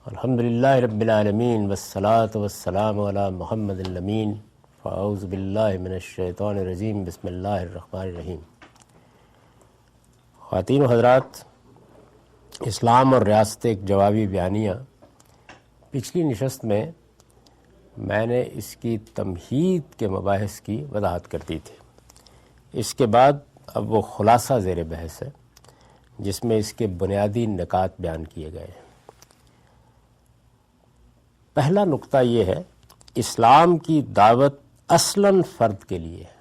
الحمدللہ رب العالمین والصلاة والسلام علی محمد الامین فاعوذ باللہ من الشیطان الرجیم بسم اللہ الرحمن الرحیم۔ خواتین و حضرات، اسلام اور ریاست ایک جوابی بیانیہ، پچھلی نشست میں میں نے اس کی تمہید کے مباحث کی وضاحت کر دی تھی۔ اس کے بعد اب وہ خلاصہ زیر بحث ہے جس میں اس کے بنیادی نکات بیان کیے گئے ہیں۔ پہلا نقطہ یہ ہے، اسلام کی دعوت اصلاً فرد کے لیے ہے،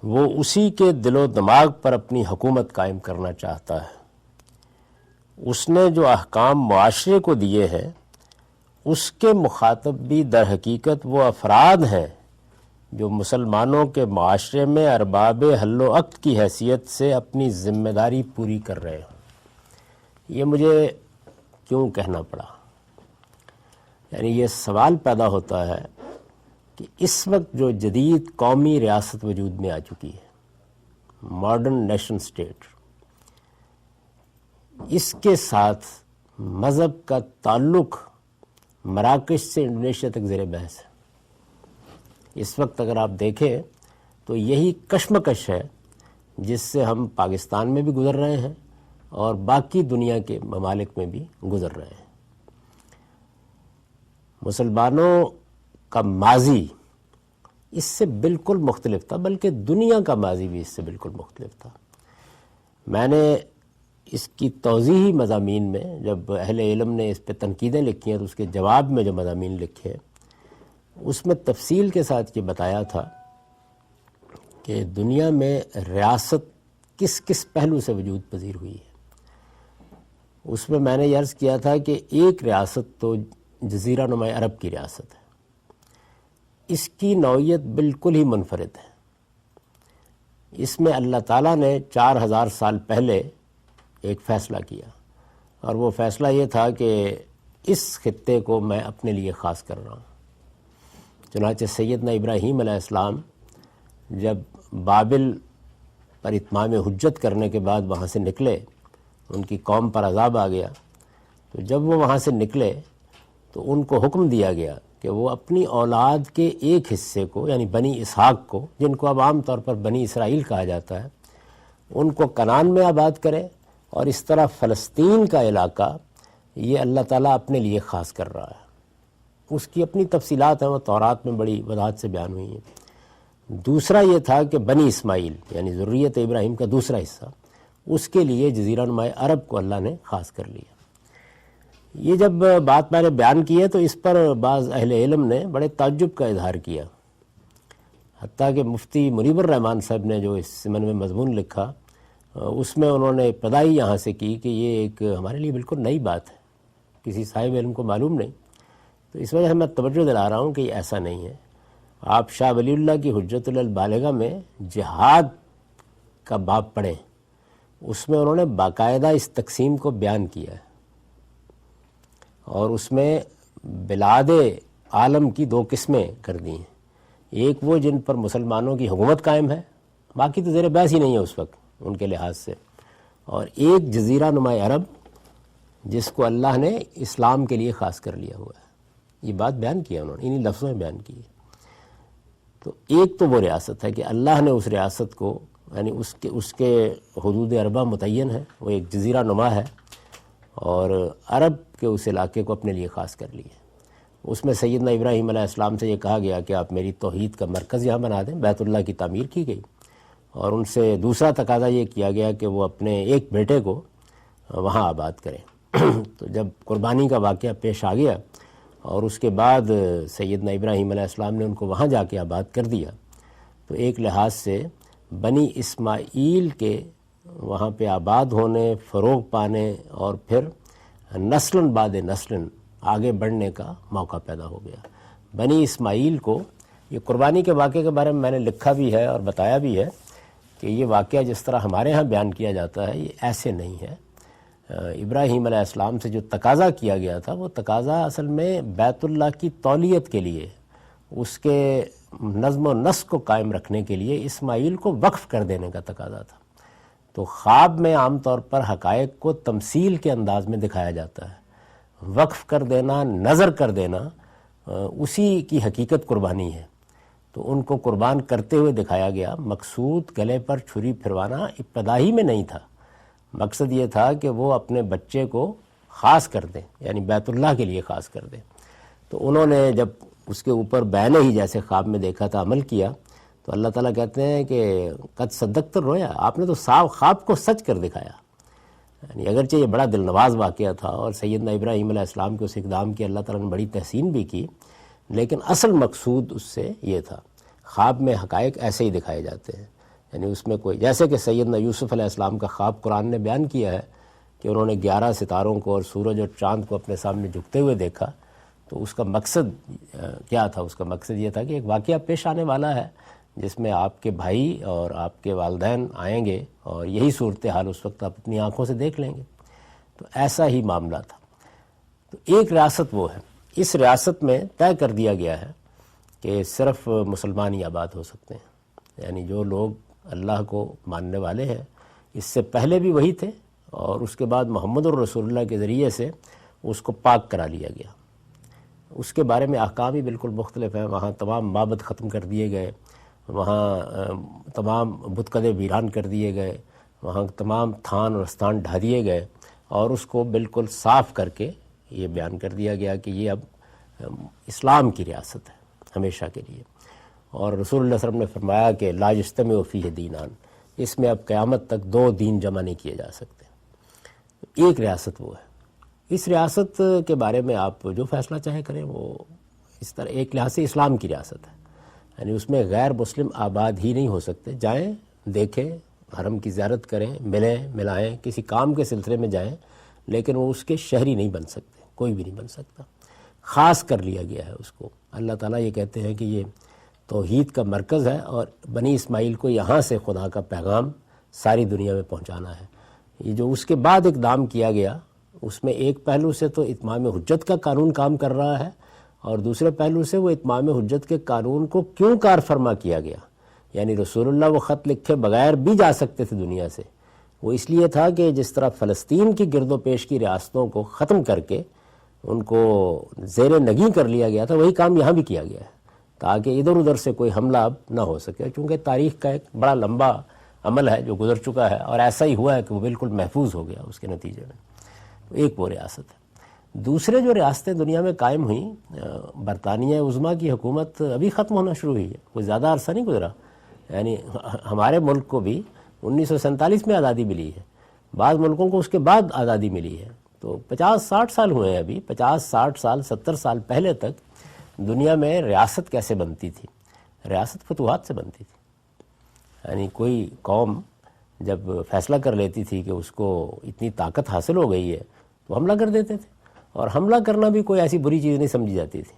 وہ اسی کے دل و دماغ پر اپنی حکومت قائم کرنا چاہتا ہے۔ اس نے جو احکام معاشرے کو دیے ہیں اس کے مخاطب بھی در حقیقت وہ افراد ہیں جو مسلمانوں کے معاشرے میں ارباب حل و عقد کی حیثیت سے اپنی ذمہ داری پوری کر رہے ہیں۔ یہ مجھے کیوں کہنا پڑا؟ یعنی یہ سوال پیدا ہوتا ہے کہ اس وقت جو جدید قومی ریاست وجود میں آ چکی ہے، ماڈرن نیشن سٹیٹ، اس کے ساتھ مذہب کا تعلق مراکش سے انڈونیشیا تک زیر بحث ہے۔ اس وقت اگر آپ دیکھیں تو یہی کشمکش ہے جس سے ہم پاکستان میں بھی گزر رہے ہیں اور باقی دنیا کے ممالک میں بھی گزر رہے ہیں۔ مسلمانوں کا ماضی اس سے بالکل مختلف تھا، بلکہ دنیا کا ماضی بھی اس سے بالکل مختلف تھا۔ میں نے اس کی توضیحی مضامین میں جب اہل علم نے اس پہ تنقیدیں لکھی ہیں تو اس کے جواب میں جو مضامین لکھے اس میں تفصیل کے ساتھ یہ بتایا تھا کہ دنیا میں ریاست کس کس پہلو سے وجود پذیر ہوئی ہے۔ اس میں نے یہ عرض کیا تھا کہ ایک ریاست تو جزیرہ نما عرب کی ریاست ہے، اس کی نوعیت بالکل ہی منفرد ہے۔ اس میں اللہ تعالیٰ نے 4000 سال پہلے ایک فیصلہ کیا، اور وہ فیصلہ یہ تھا کہ اس خطے کو میں اپنے لیے خاص کر رہا ہوں۔ چنانچہ سیدنا ابراہیم علیہ السلام جب بابل پر اتمام حجت کرنے کے بعد وہاں سے نکلے، ان کی قوم پر عذاب آ گیا، تو جب وہ وہاں سے نکلے تو ان کو حکم دیا گیا کہ وہ اپنی اولاد کے ایک حصے کو، یعنی بنی اسحاق کو، جن کو اب عام طور پر بنی اسرائیل کہا جاتا ہے، ان کو کنعان میں آباد کرے، اور اس طرح فلسطین کا علاقہ یہ اللہ تعالیٰ اپنے لیے خاص کر رہا ہے۔ اس کی اپنی تفصیلات ہیں، وہ تورات میں بڑی وضاحت سے بیان ہوئی ہیں۔ دوسرا یہ تھا کہ بنی اسماعیل یعنی ذریت ابراہیم کا دوسرا حصہ، اس کے لیے جزیرہ نما عرب کو اللہ نے خاص کر لیا۔ یہ جب بات میں نے بیان کی ہے تو اس پر بعض اہل علم نے بڑے تعجب کا اظہار کیا، حتیٰ کہ مفتی منیب الرحمن صاحب نے جو اس ضمن میں مضمون لکھا اس میں انہوں نے ابتدائی یہاں سے کی کہ یہ ایک ہمارے لیے بالکل نئی بات ہے، کسی صاحب علم کو معلوم نہیں۔ تو اس وجہ سے میں توجہ دلا رہا ہوں کہ یہ ایسا نہیں ہے۔ آپ شاہ ولی اللہ کی حجت البالغہ میں جہاد کا باب پڑھیں، اس میں انہوں نے باقاعدہ اس تقسیم کو بیان کیا ہے، اور اس میں بلاد عالم کی 2 قسمیں کر دی ہیں۔ ایک وہ جن پر مسلمانوں کی حکومت قائم ہے، باقی تو زیر بحث ہی نہیں ہے اس وقت ان کے لحاظ سے، اور ایک جزیرہ نما عرب جس کو اللہ نے اسلام کے لیے خاص کر لیا ہوا ہے۔ یہ بات بیان کیا انہوں نے، انہی لفظوں میں بیان کی ہے۔ تو ایک تو وہ ریاست ہے کہ اللہ نے اس ریاست کو، یعنی اس کے حدود اربع متعین ہے، وہ ایک جزیرہ نما ہے، اور عرب کے اس علاقے کو اپنے لیے خاص کر لیے۔ اس میں سیدنا ابراہیم علیہ السلام سے یہ کہا گیا کہ آپ میری توحید کا مرکز یہاں بنا دیں، بیت اللہ کی تعمیر کی گئی، اور ان سے دوسرا تقاضا یہ کیا گیا کہ وہ اپنے ایک بیٹے کو وہاں آباد کریں۔ تو جب قربانی کا واقعہ پیش آ گیا اور اس کے بعد سیدنا ابراہیم علیہ السلام نے ان کو وہاں جا کے آباد کر دیا، تو ایک لحاظ سے بنی اسماعیل کے وہاں پہ آباد ہونے، فروغ پانے، اور پھر نسلاً بعد نسلاً آگے بڑھنے کا موقع پیدا ہو گیا۔ بنی اسماعیل کو، یہ قربانی کے واقعے کے بارے میں نے لکھا بھی ہے اور بتایا بھی ہے کہ یہ واقعہ جس طرح ہمارے ہاں بیان کیا جاتا ہے یہ ایسے نہیں ہے۔ ابراہیم علیہ السلام سے جو تقاضا کیا گیا تھا وہ تقاضا اصل میں بیت اللہ کی تولیت کے لیے، اس کے نظم و نسق کو قائم رکھنے کے لیے اسماعیل کو وقف کر دینے کا تقاضا تھا۔ تو خواب میں عام طور پر حقائق کو تمثیل کے انداز میں دکھایا جاتا ہے، وقف کر دینا، نظر کر دینا، اسی کی حقیقت قربانی ہے۔ تو ان کو قربان کرتے ہوئے دکھایا گیا۔ مقصود گلے پر چھری پھروانا ابتدا ہی میں نہیں تھا، مقصد یہ تھا کہ وہ اپنے بچے کو خاص کر دیں، یعنی بیت اللہ کے لیے خاص کر دیں۔ تو انہوں نے جب اس کے اوپر بینے ہی جیسے خواب میں دیکھا تھا عمل کیا، تو اللہ تعالیٰ کہتے ہیں کہ قد صدقت الرؤیا، آپ نے تو خواب کو سچ کر دکھایا۔ یعنی اگرچہ یہ بڑا دل نواز واقعہ تھا اور سیدنا ابراہیم علیہ السلام کے اس اقدام کی اللہ تعالیٰ نے بڑی تحسین بھی کی، لیکن اصل مقصود اس سے یہ تھا۔ خواب میں حقائق ایسے ہی دکھائے جاتے ہیں، یعنی اس میں کوئی، جیسے کہ سیدنا یوسف علیہ السلام کا خواب قرآن نے بیان کیا ہے کہ انہوں نے 11 ستاروں کو اور سورج اور چاند کو اپنے سامنے جھکتے ہوئے دیکھا، تو اس کا مقصد کیا تھا؟ اس کا مقصد یہ تھا کہ ایک واقعہ پیش آنے والا ہے جس میں آپ کے بھائی اور آپ کے والدین آئیں گے اور یہی صورتحال اس وقت آپ اپنی آنکھوں سے دیکھ لیں گے۔ تو ایسا ہی معاملہ تھا۔ تو ایک ریاست وہ ہے، اس ریاست میں طے کر دیا گیا ہے کہ صرف مسلمان ہی آباد ہو سکتے ہیں، یعنی جو لوگ اللہ کو ماننے والے ہیں۔ اس سے پہلے بھی وہی تھے اور اس کے بعد محمد الرسول اللہ کے ذریعے سے اس کو پاک کرا لیا گیا۔ اس کے بارے میں احکام ہی بالکل مختلف ہیں۔ وہاں تمام معبد ختم کر دیے گئے، وہاں تمام بتکدے ویران کر دیے گئے، وہاں تمام تھان اور استھان ڈھا دیے گئے، اور اس کو بالکل صاف کر کے یہ بیان کر دیا گیا کہ یہ اب اسلام کی ریاست ہے ہمیشہ کے لیے۔ اور رسول اللہ صلی اللہ علیہ وسلم نے فرمایا کہ لا یجتمع فیہ دینان، اس میں اب قیامت تک 2 دین جمع نہیں کیے جا سکتے۔ ایک ریاست وہ ہے۔ اس ریاست کے بارے میں آپ جو فیصلہ چاہے کریں، وہ اس طرح ایک لحاظ سے اسلام کی ریاست ہے، یعنی اس میں غیر مسلم آباد ہی نہیں ہو سکتے۔ جائیں، دیکھیں، حرم کی زیارت کریں، ملیں ملائیں، کسی کام کے سلسلے میں جائیں، لیکن وہ اس کے شہری نہیں بن سکتے، کوئی بھی نہیں بن سکتا۔ خاص کر لیا گیا ہے اس کو۔ اللہ تعالیٰ یہ کہتے ہیں کہ یہ توحید کا مرکز ہے اور بنی اسماعیل کو یہاں سے خدا کا پیغام ساری دنیا میں پہنچانا ہے۔ یہ جو اس کے بعد اقدام کیا گیا، اس میں ایک پہلو سے تو اتمام حجت کا قانون کام کر رہا ہے، اور دوسرے پہلو سے وہ اتمام حجت کے قانون کو کیوں کار فرما کیا گیا۔ یعنی رسول اللہ وہ خط لکھے بغیر بھی جا سکتے تھے دنیا سے، وہ اس لیے تھا کہ جس طرح فلسطین کی گرد و پیش کی ریاستوں کو ختم کر کے ان کو زیر نگیں کر لیا گیا تھا، وہی کام یہاں بھی کیا گیا ہے، تاکہ ادھر ادھر سے کوئی حملہ اب نہ ہو سکے، چونکہ تاریخ کا ایک بڑا لمبا عمل ہے جو گزر چکا ہے، اور ایسا ہی ہوا ہے کہ وہ بالکل محفوظ ہو گیا اس کے نتیجے میں۔ ایک وہ ریاست ہے۔ دوسرے جو ریاستیں دنیا میں قائم ہوئیں، برطانیہ عظمیٰ کی حکومت ابھی ختم ہونا شروع ہوئی ہے، کوئی زیادہ عرصہ نہیں گزرا۔ یعنی ہمارے ملک کو بھی 1947 میں آزادی ملی ہے، بعض ملکوں کو اس کے بعد آزادی ملی ہے، تو 50-60 سال ہوئے ہیں ابھی۔ 50-60 سال 70 سال پہلے تک دنیا میں ریاست کیسے بنتی تھی؟ ریاست فتوحات سے بنتی تھی۔ یعنی کوئی قوم جب فیصلہ کر لیتی تھی کہ اس کو اتنی طاقت حاصل ہو گئی ہے تو حملہ کر دیتے تھے، اور حملہ کرنا بھی کوئی ایسی بری چیز نہیں سمجھی جاتی تھی،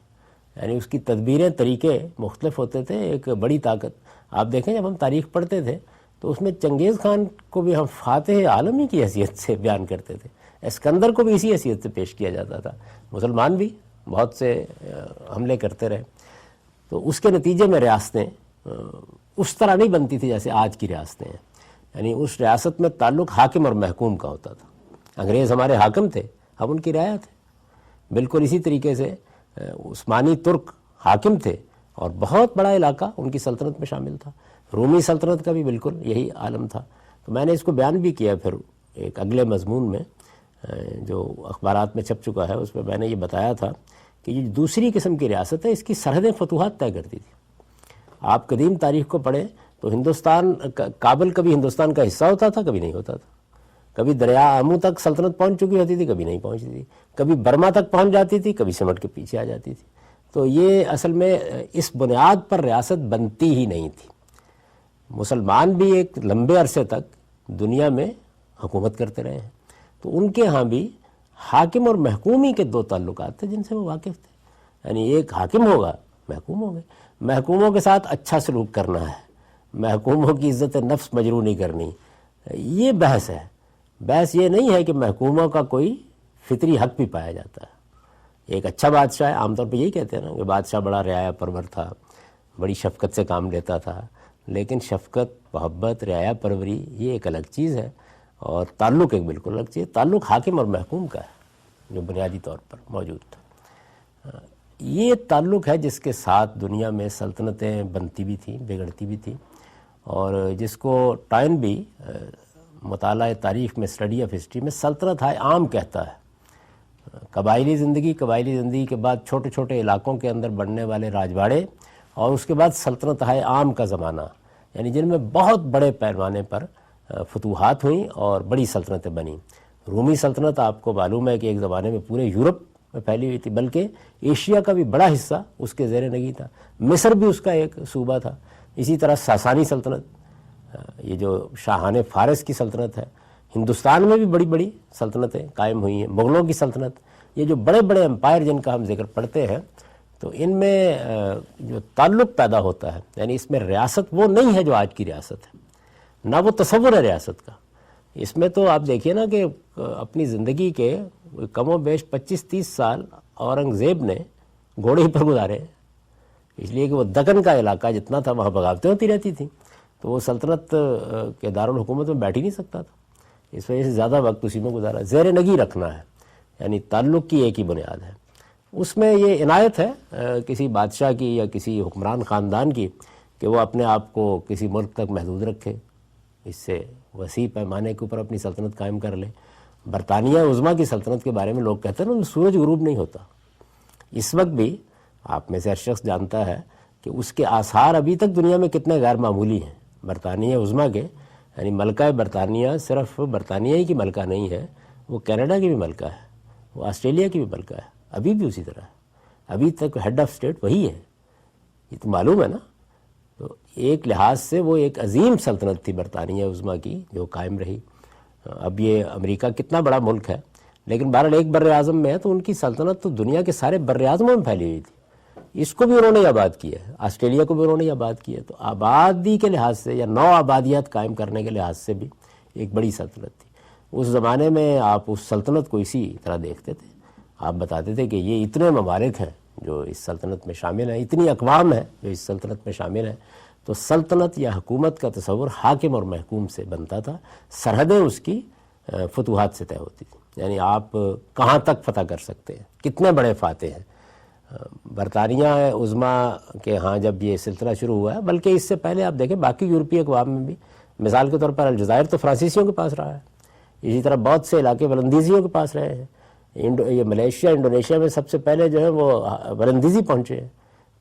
یعنی اس کی تدبیریں، طریقے مختلف ہوتے تھے۔ ایک بڑی طاقت، آپ دیکھیں جب ہم تاریخ پڑھتے تھے تو اس میں چنگیز خان کو بھی ہم فاتح عالمی کی حیثیت سے بیان کرتے تھے، اسکندر کو بھی اسی حیثیت سے پیش کیا جاتا تھا۔ مسلمان بھی بہت سے حملے کرتے رہے، تو اس کے نتیجے میں ریاستیں اس طرح نہیں بنتی تھی جیسے آج کی ریاستیں ہیں۔ یعنی اس ریاست میں تعلق حاکم اور محکوم کا ہوتا تھا۔ انگریز ہمارے حاکم تھے، ہم ان کی رعایا تھے۔ بالکل اسی طریقے سے عثمانی ترک حاکم تھے اور بہت بڑا علاقہ ان کی سلطنت میں شامل تھا۔ رومی سلطنت کا بھی بالکل یہی عالم تھا۔ تو میں نے اس کو بیان بھی کیا پھر ایک اگلے مضمون میں جو اخبارات میں چھپ چکا ہے، اس میں نے یہ بتایا تھا کہ یہ دوسری قسم کی ریاست ہے، اس کی سرحدیں فتوحات طے کرتی تھی۔ آپ قدیم تاریخ کو پڑھیں تو ہندوستان، کابل کبھی ہندوستان کا حصہ ہوتا تھا، کبھی نہیں ہوتا تھا۔ کبھی دریا آمو تک سلطنت پہنچ چکی ہوتی تھی، کبھی نہیں پہنچتی تھی، کبھی برما تک پہنچ جاتی تھی، کبھی سمٹ کے پیچھے آ جاتی تھی۔ تو یہ اصل میں اس بنیاد پر ریاست بنتی ہی نہیں تھی۔ مسلمان بھی ایک لمبے عرصے تک دنیا میں حکومت کرتے رہے ہیں، تو ان کے ہاں بھی حاکم اور محکومی کے 2 تعلقات تھے جن سے وہ واقف تھے۔ یعنی ایک حاکم ہوگا، محکوم ہوں گے، محکوموں کے ساتھ اچھا سلوک کرنا ہے، محکوموں کی عزت نفس مجروح نہیں کرنی۔ یہ بحث ہے۔ بحث یہ نہیں ہے کہ محکوموں کا کوئی فطری حق بھی پایا جاتا ہے۔ ایک اچھا بادشاہ ہے، عام طور پہ یہی کہتے ہیں نا کہ بادشاہ بڑا رعایا پرور تھا، بڑی شفقت سے کام لیتا تھا، لیکن شفقت، محبت، رعایا پروری یہ ایک الگ چیز ہے، اور تعلق ایک بالکل الگ چیز ہے۔ تعلق حاکم اور محکوم کا ہے جو بنیادی طور پر موجود تھا۔ یہ تعلق ہے جس کے ساتھ دنیا میں سلطنتیں بنتی بھی تھیں، بگڑتی بھی تھیں، اور جس کو ٹائن بھی مطالعہ تاریخ میں، اسٹڈی آف ہسٹری میں سلطنت عام کہتا ہے۔ قبائلی زندگی کے بعد چھوٹے چھوٹے علاقوں کے اندر بڑھنے والے راجواڑے، اور اس کے بعد سلطنت عام کا زمانہ، یعنی جن میں بہت بڑے پیمانے پر فتوحات ہوئیں اور بڑی سلطنتیں بنیں۔ رومی سلطنت آپ کو معلوم ہے کہ ایک زمانے میں پورے یورپ میں پھیلی ہوئی تھی، بلکہ ایشیا کا بھی بڑا حصہ اس کے زیر نگیں تھا، مصر بھی اس کا ایک صوبہ تھا۔ اسی طرح ساسانی سلطنت، یہ جو شاہان فارس کی سلطنت ہے، ہندوستان میں بھی بڑی بڑی سلطنتیں قائم ہوئی ہیں۔ مغلوں کی سلطنت، یہ جو بڑے بڑے امپائر جن کا ہم ذکر پڑھتے ہیں، تو ان میں جو تعلق پیدا ہوتا ہے، یعنی اس میں ریاست وہ نہیں ہے جو آج کی ریاست ہے، نہ وہ تصور ہے ریاست کا۔ اس میں تو آپ دیکھیے نا کہ اپنی زندگی کے کم و بیش 25-30 سال اورنگزیب نے گھوڑے پر گزارے، اس لیے کہ وہ دکن کا علاقہ جتنا تھا وہاں بغاوتیں ہوتی رہتی تھیں، تو وہ سلطنت کے دارالحکومت میں بیٹھ ہی نہیں سکتا تھا، اس وجہ سے زیادہ وقت اسی میں گزارا۔ زیر نگی رکھنا ہے، یعنی تعلق کی ایک ہی بنیاد ہے۔ اس میں یہ عنایت ہے کسی بادشاہ کی یا کسی حکمران خاندان کی کہ وہ اپنے آپ کو کسی ملک تک محدود رکھے، اس سے وسیع پیمانے کے اوپر اپنی سلطنت قائم کر لے۔ برطانیہ عظمیٰ کی سلطنت کے بارے میں لوگ کہتے ہیں نا سورج غروب نہیں ہوتا، اس وقت بھی آپ میں سے ہر شخص جانتا ہے کہ اس کے آثار ابھی تک دنیا میں کتنے غیر معمولی ہیں۔ برطانیہ عظمیٰ کے، یعنی ملکہ برطانیہ صرف برطانیہ ہی کی ملکہ نہیں ہے، وہ کینیڈا کی بھی ملکہ ہے، وہ آسٹریلیا کی بھی ملکہ ہے، ابھی بھی اسی طرح ہے، ابھی تک ہیڈ آف اسٹیٹ وہی ہے، یہ تو معلوم ہے نا۔ تو ایک لحاظ سے وہ ایک عظیم سلطنت تھی برطانیہ عظمیٰ کی جو قائم رہی۔ اب یہ امریکہ کتنا بڑا ملک ہے، لیکن بہرحال ایک بر اعظم میں ہے، تو ان کی سلطنت تو دنیا کے سارے بر اعظموں میں پھیلی ہوئی تھی۔ اس کو بھی انہوں نے آباد کیا ہے، آسٹریلیا کو بھی انہوں نے آباد کیا، تو آبادی کے لحاظ سے یا نو آبادیات قائم کرنے کے لحاظ سے بھی ایک بڑی سلطنت تھی۔ اس زمانے میں آپ اس سلطنت کو اسی طرح دیکھتے تھے، آپ بتاتے تھے کہ یہ اتنے ممالک ہیں جو اس سلطنت میں شامل ہیں، اتنی اقوام ہیں جو اس سلطنت میں شامل ہیں۔ تو سلطنت یا حکومت کا تصور حاکم اور محکوم سے بنتا تھا، سرحدیں اس کی فتوحات سے طے ہوتی تھی، یعنی آپ کہاں تک فتح کر سکتے ہیں، کتنے بڑے فاتح ہیں۔ برطانیہ عظمیٰ کے ہاں جب یہ سلسلہ شروع ہوا ہے، بلکہ اس سے پہلے آپ دیکھیں باقی یورپی اقوام میں بھی، مثال کے طور پر الجزائر تو فرانسیسیوں کے پاس رہا ہے، اسی طرح بہت سے علاقے ولندیزیوں کے پاس رہے ہیں۔ یہ ملیشیا، انڈونیشیا میں سب سے پہلے جو ہے وہ ولندیزی پہنچے ہیں۔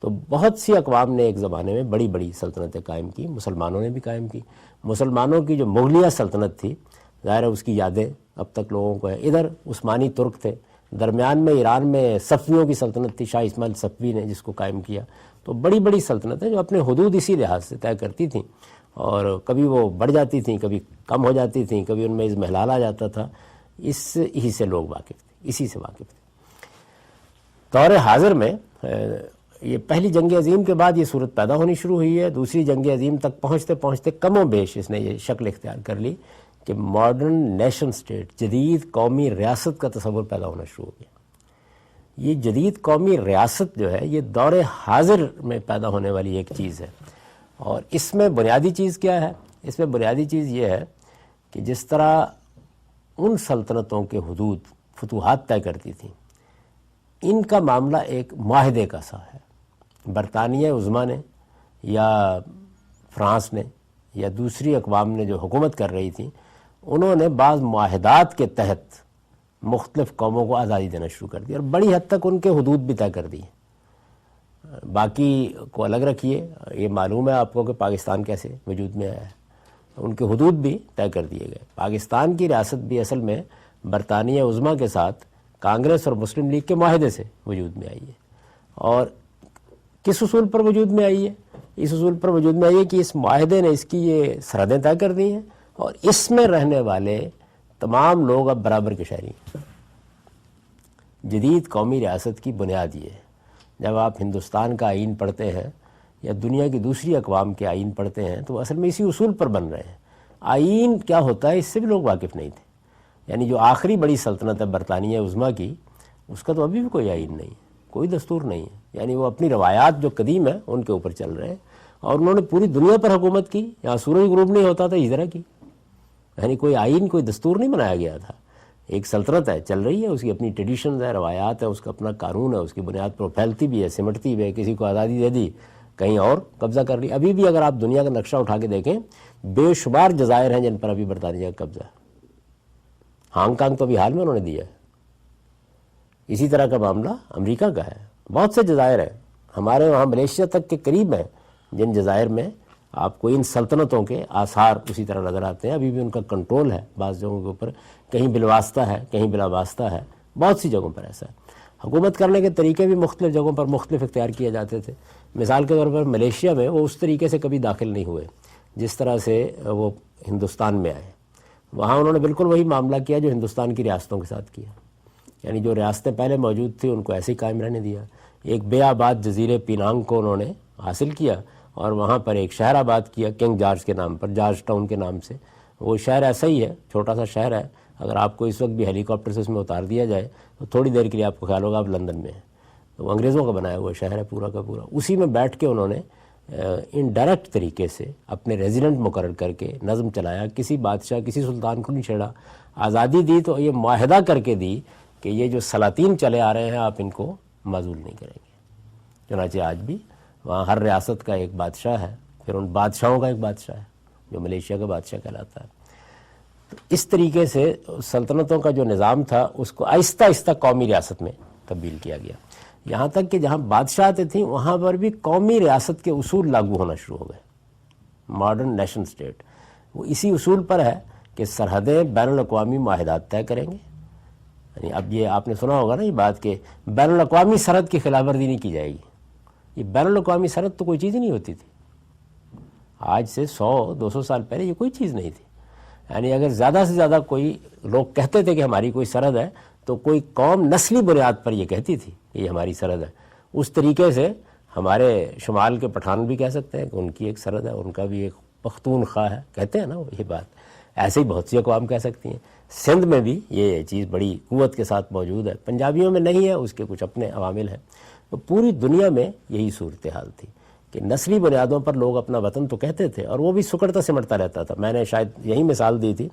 تو بہت سی اقوام نے ایک زمانے میں بڑی بڑی سلطنتیں قائم کی، مسلمانوں نے بھی قائم کی۔ مسلمانوں کی جو مغلیہ سلطنت تھی، ظاہر ہے اس کی یادیں اب تک لوگوں کو ہے۔ ادھر عثمانی ترک تھے، درمیان میں ایران میں صفویوں کی سلطنت تھی، شاہ اسماعیل صفوی نے جس کو قائم کیا۔ تو بڑی بڑی سلطنتیں جو اپنے حدود اسی لحاظ سے طے کرتی تھیں، اور کبھی وہ بڑھ جاتی تھیں، کبھی کم ہو جاتی تھیں، کبھی ان میں اضمحلال آ جاتا تھا۔ ہی سے لوگ واقف تھے، اسی سے واقف تھے۔ دور حاضر میں یہ پہلی جنگ عظیم کے بعد یہ صورت پیدا ہونی شروع ہوئی ہے۔ دوسری جنگ عظیم تک پہنچتے پہنچتے کم و بیش اس نے یہ شکل اختیار کر لی کہ ماڈرن نیشن سٹیٹ، جدید قومی ریاست کا تصور پیدا ہونا شروع ہو گیا۔ یہ جدید قومی ریاست جو ہے یہ دور حاضر میں پیدا ہونے والی ایک چیز ہے، اور اس میں بنیادی چیز کیا ہے؟ اس میں بنیادی چیز یہ ہے کہ جس طرح ان سلطنتوں کے حدود فتوحات طے کرتی تھیں، ان کا معاملہ ایک معاہدے کا سا ہے۔ برطانیہ عظمیٰ نے یا فرانس نے یا دوسری اقوام نے جو حکومت کر رہی تھی، انہوں نے بعض معاہدات کے تحت مختلف قوموں کو آزادی دینا شروع کر دی، اور بڑی حد تک ان کے حدود بھی طے کر دی۔ باقی کو الگ رکھیے، یہ معلوم ہے آپ کو کہ پاکستان کیسے وجود میں آیا ہے، ان کے حدود بھی طے کر دیے گئے۔ پاکستان کی ریاست بھی اصل میں برطانیہ عظمیٰ کے ساتھ کانگریس اور مسلم لیگ کے معاہدے سے وجود میں آئی ہے، اور کس اصول پر وجود میں آئی ہے؟ اس اصول پر وجود میں آئی ہے کہ اس معاہدے نے اس کی یہ سرحدیں طے کر دی ہیں، اور اس میں رہنے والے تمام لوگ اب برابر کے شہری ہیں۔ جدید قومی ریاست کی بنیاد یہ ہے۔ جب آپ ہندوستان کا آئین پڑھتے ہیں یا دنیا کی دوسری اقوام کے آئین پڑھتے ہیں تو اصل میں اسی اصول پر بن رہے ہیں۔ آئین کیا ہوتا ہے اس سے بھی لوگ واقف نہیں تھے، یعنی جو آخری بڑی سلطنت ہے برطانیہ عظمیٰ کی، اس کا تو ابھی بھی کوئی آئین نہیں ہے، کوئی دستور نہیں ہے، یعنی وہ اپنی روایات جو قدیم ہیں ان کے اوپر چل رہے ہیں، اور انہوں نے پوری دنیا پر حکومت کی. یہاں سورج غروب نہیں ہوتا تھا ہجرا کی, یعنی کوئی آئین کوئی دستور نہیں بنایا گیا تھا. ایک سلطنت ہے, چل رہی ہے, اس کی اپنی ٹریڈیشنز ہے, روایات ہے, اس کا اپنا قانون ہے, اس کی بنیاد پر پھیلتی بھی ہے, سمٹتی بھی ہے. کسی کو آزادی دے دی, کہیں اور قبضہ کر لی. ابھی بھی اگر آپ دنیا کا نقشہ اٹھا کے دیکھیں, بے شمار جزائر ہیں جن پر ابھی برطانیہ کا قبضہ ہے. ہانگ کانگ تو ابھی حال میں انہوں نے دیا ہے. اسی طرح کا معاملہ امریکہ کا ہے, بہت سے جزائر ہیں ہمارے وہاں ملیشیا تک کے قریب ہیں جن جزائر میں آپ کو ان سلطنتوں کے آثار اسی طرح نظر آتے ہیں. ابھی بھی ان کا کنٹرول ہے بعض جگہوں کے اوپر, کہیں بالواسطہ ہے, کہیں بلا واسطہ ہے, بہت سی جگہوں پر ایسا ہے. حکومت کرنے کے طریقے بھی مختلف جگہوں پر مختلف اختیار کیے جاتے تھے. مثال کے طور پر ملیشیا میں وہ اس طریقے سے کبھی داخل نہیں ہوئے جس طرح سے وہ ہندوستان میں آئے. وہاں انہوں نے بالکل وہی معاملہ کیا جو ہندوستان کی ریاستوں کے ساتھ کیا, یعنی جو ریاستیں پہلے موجود تھیں ان کو ایسے ہی قائم رہنے دیا. ایک بے آباد جزیرے پینانگ کو انہوں نے حاصل کیا اور وہاں پر ایک شہر آباد کیا کنگ جارج کے نام پر, جارج ٹاؤن کے نام سے. وہ شہر ایسا ہی ہے, چھوٹا سا شہر ہے. اگر آپ کو اس وقت بھی ہیلی کاپٹر سے اس میں اتار دیا جائے تو تھوڑی دیر کے لیے آپ کو خیال ہوگا آپ لندن میں ہیں. تو وہ انگریزوں کا بنایا ہوا شہر ہے پورا کا پورا. اسی میں بیٹھ کے انہوں نے انڈائریکٹ طریقے سے اپنے ریزیڈنٹ مقرر کر کے نظم چلایا. کسی بادشاہ کسی سلطان کو نہیں چھیڑا. آزادی دی تو یہ معاہدہ کر کے دی کہ یہ جو سلاطین چلے آ رہے ہیں آپ ان کو معزول نہیں کریں گے. چنانچہ آج بھی وہاں ہر ریاست کا ایک بادشاہ ہے, پھر ان بادشاہوں کا ایک بادشاہ ہے جو ملیشیا کا بادشاہ کہلاتا ہے. تو اس طریقے سے سلطنتوں کا جو نظام تھا اس کو آہستہ آہستہ قومی ریاست میں تبدیل کیا گیا. یہاں تک کہ جہاں بادشاہتیں تھیں وہاں پر بھی قومی ریاست کے اصول لاگو ہونا شروع ہو گئے. ماڈرن نیشن سٹیٹ وہ اسی اصول پر ہے کہ سرحدیں بین الاقوامی معاہدات طے کریں گے. یعنی اب یہ آپ نے سنا ہوگا نا یہ بات کہ بین الاقوامی سرحد کی خلاف ورزی نہیں کی جائے گی. یہ بین الاقوامی سرحد تو کوئی چیز ہی نہیں ہوتی تھی. آج سے 100-200 سال پہلے یہ کوئی چیز نہیں تھی. یعنی اگر زیادہ سے زیادہ کوئی لوگ کہتے تھے کہ ہماری کوئی سرحد ہے تو کوئی قوم نسلی بنیاد پر یہ کہتی تھی کہ یہ ہماری سرحد ہے. اس طریقے سے ہمارے شمال کے پٹھان بھی کہہ سکتے ہیں کہ ان کی ایک سرحد ہے, ان کا بھی ایک پختونخوا ہے, کہتے ہیں نا یہ بات. ایسے ہی بہت سی اقوام کہہ سکتی ہیں. سندھ میں بھی یہ چیز بڑی قوت کے ساتھ موجود ہے. پنجابیوں میں نہیں ہے, اس کے کچھ اپنے عوامل ہیں. تو پوری دنیا میں یہی صورتحال تھی کہ نسلی بنیادوں پر لوگ اپنا وطن تو کہتے تھے اور وہ بھی سکڑتا سمٹتا رہتا تھا. میں نے شاید یہی مثال دی تھی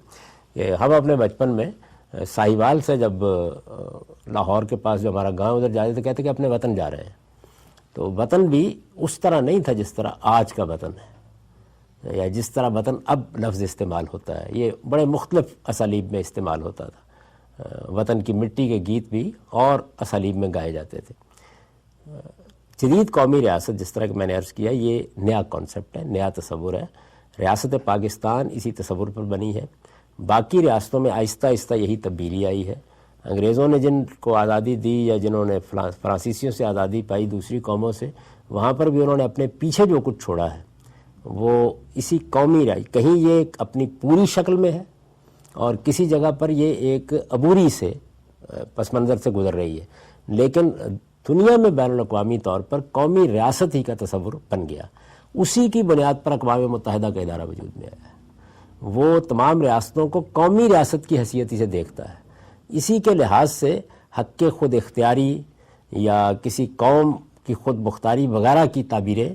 کہ ہم اپنے بچپن میں ساہیوال سے جب لاہور کے پاس جو ہمارا گاؤں ادھر جاتے تھے کہتے کہ اپنے وطن جا رہے ہیں. تو وطن بھی اس طرح نہیں تھا جس طرح آج کا وطن ہے یا جس طرح وطن اب لفظ استعمال ہوتا ہے. یہ بڑے مختلف اسالیب میں استعمال ہوتا تھا. وطن کی مٹی کے گیت بھی اور اسالیب میں گائے جاتے تھے. جدید قومی ریاست جس طرح کہ میں نے عرض کیا یہ نیا کانسیپٹ ہے, نیا تصور ہے. ریاست پاکستان اسی تصور پر بنی ہے. باقی ریاستوں میں آہستہ آہستہ یہی تبدیلی آئی ہے. انگریزوں نے جن کو آزادی دی یا جنہوں نے فرانسیسیوں سے آزادی پائی دوسری قوموں سے, وہاں پر بھی انہوں نے اپنے پیچھے جو کچھ چھوڑا ہے وہ اسی قومی کہیں یہ اپنی پوری شکل میں ہے اور کسی جگہ پر یہ ایک عبوری سے پس منظر سے گزر رہی ہے. لیکن دنیا میں بین الاقوامی طور پر قومی ریاست ہی کا تصور بن گیا. اسی کی بنیاد پر اقوام متحدہ کا ادارہ وجود میں آیا ہے. وہ تمام ریاستوں کو قومی ریاست کی حیثیت سے دیکھتا ہے. اسی کے لحاظ سے حق خود اختیاری یا کسی قوم کی خود مختاری وغیرہ کی تعبیریں,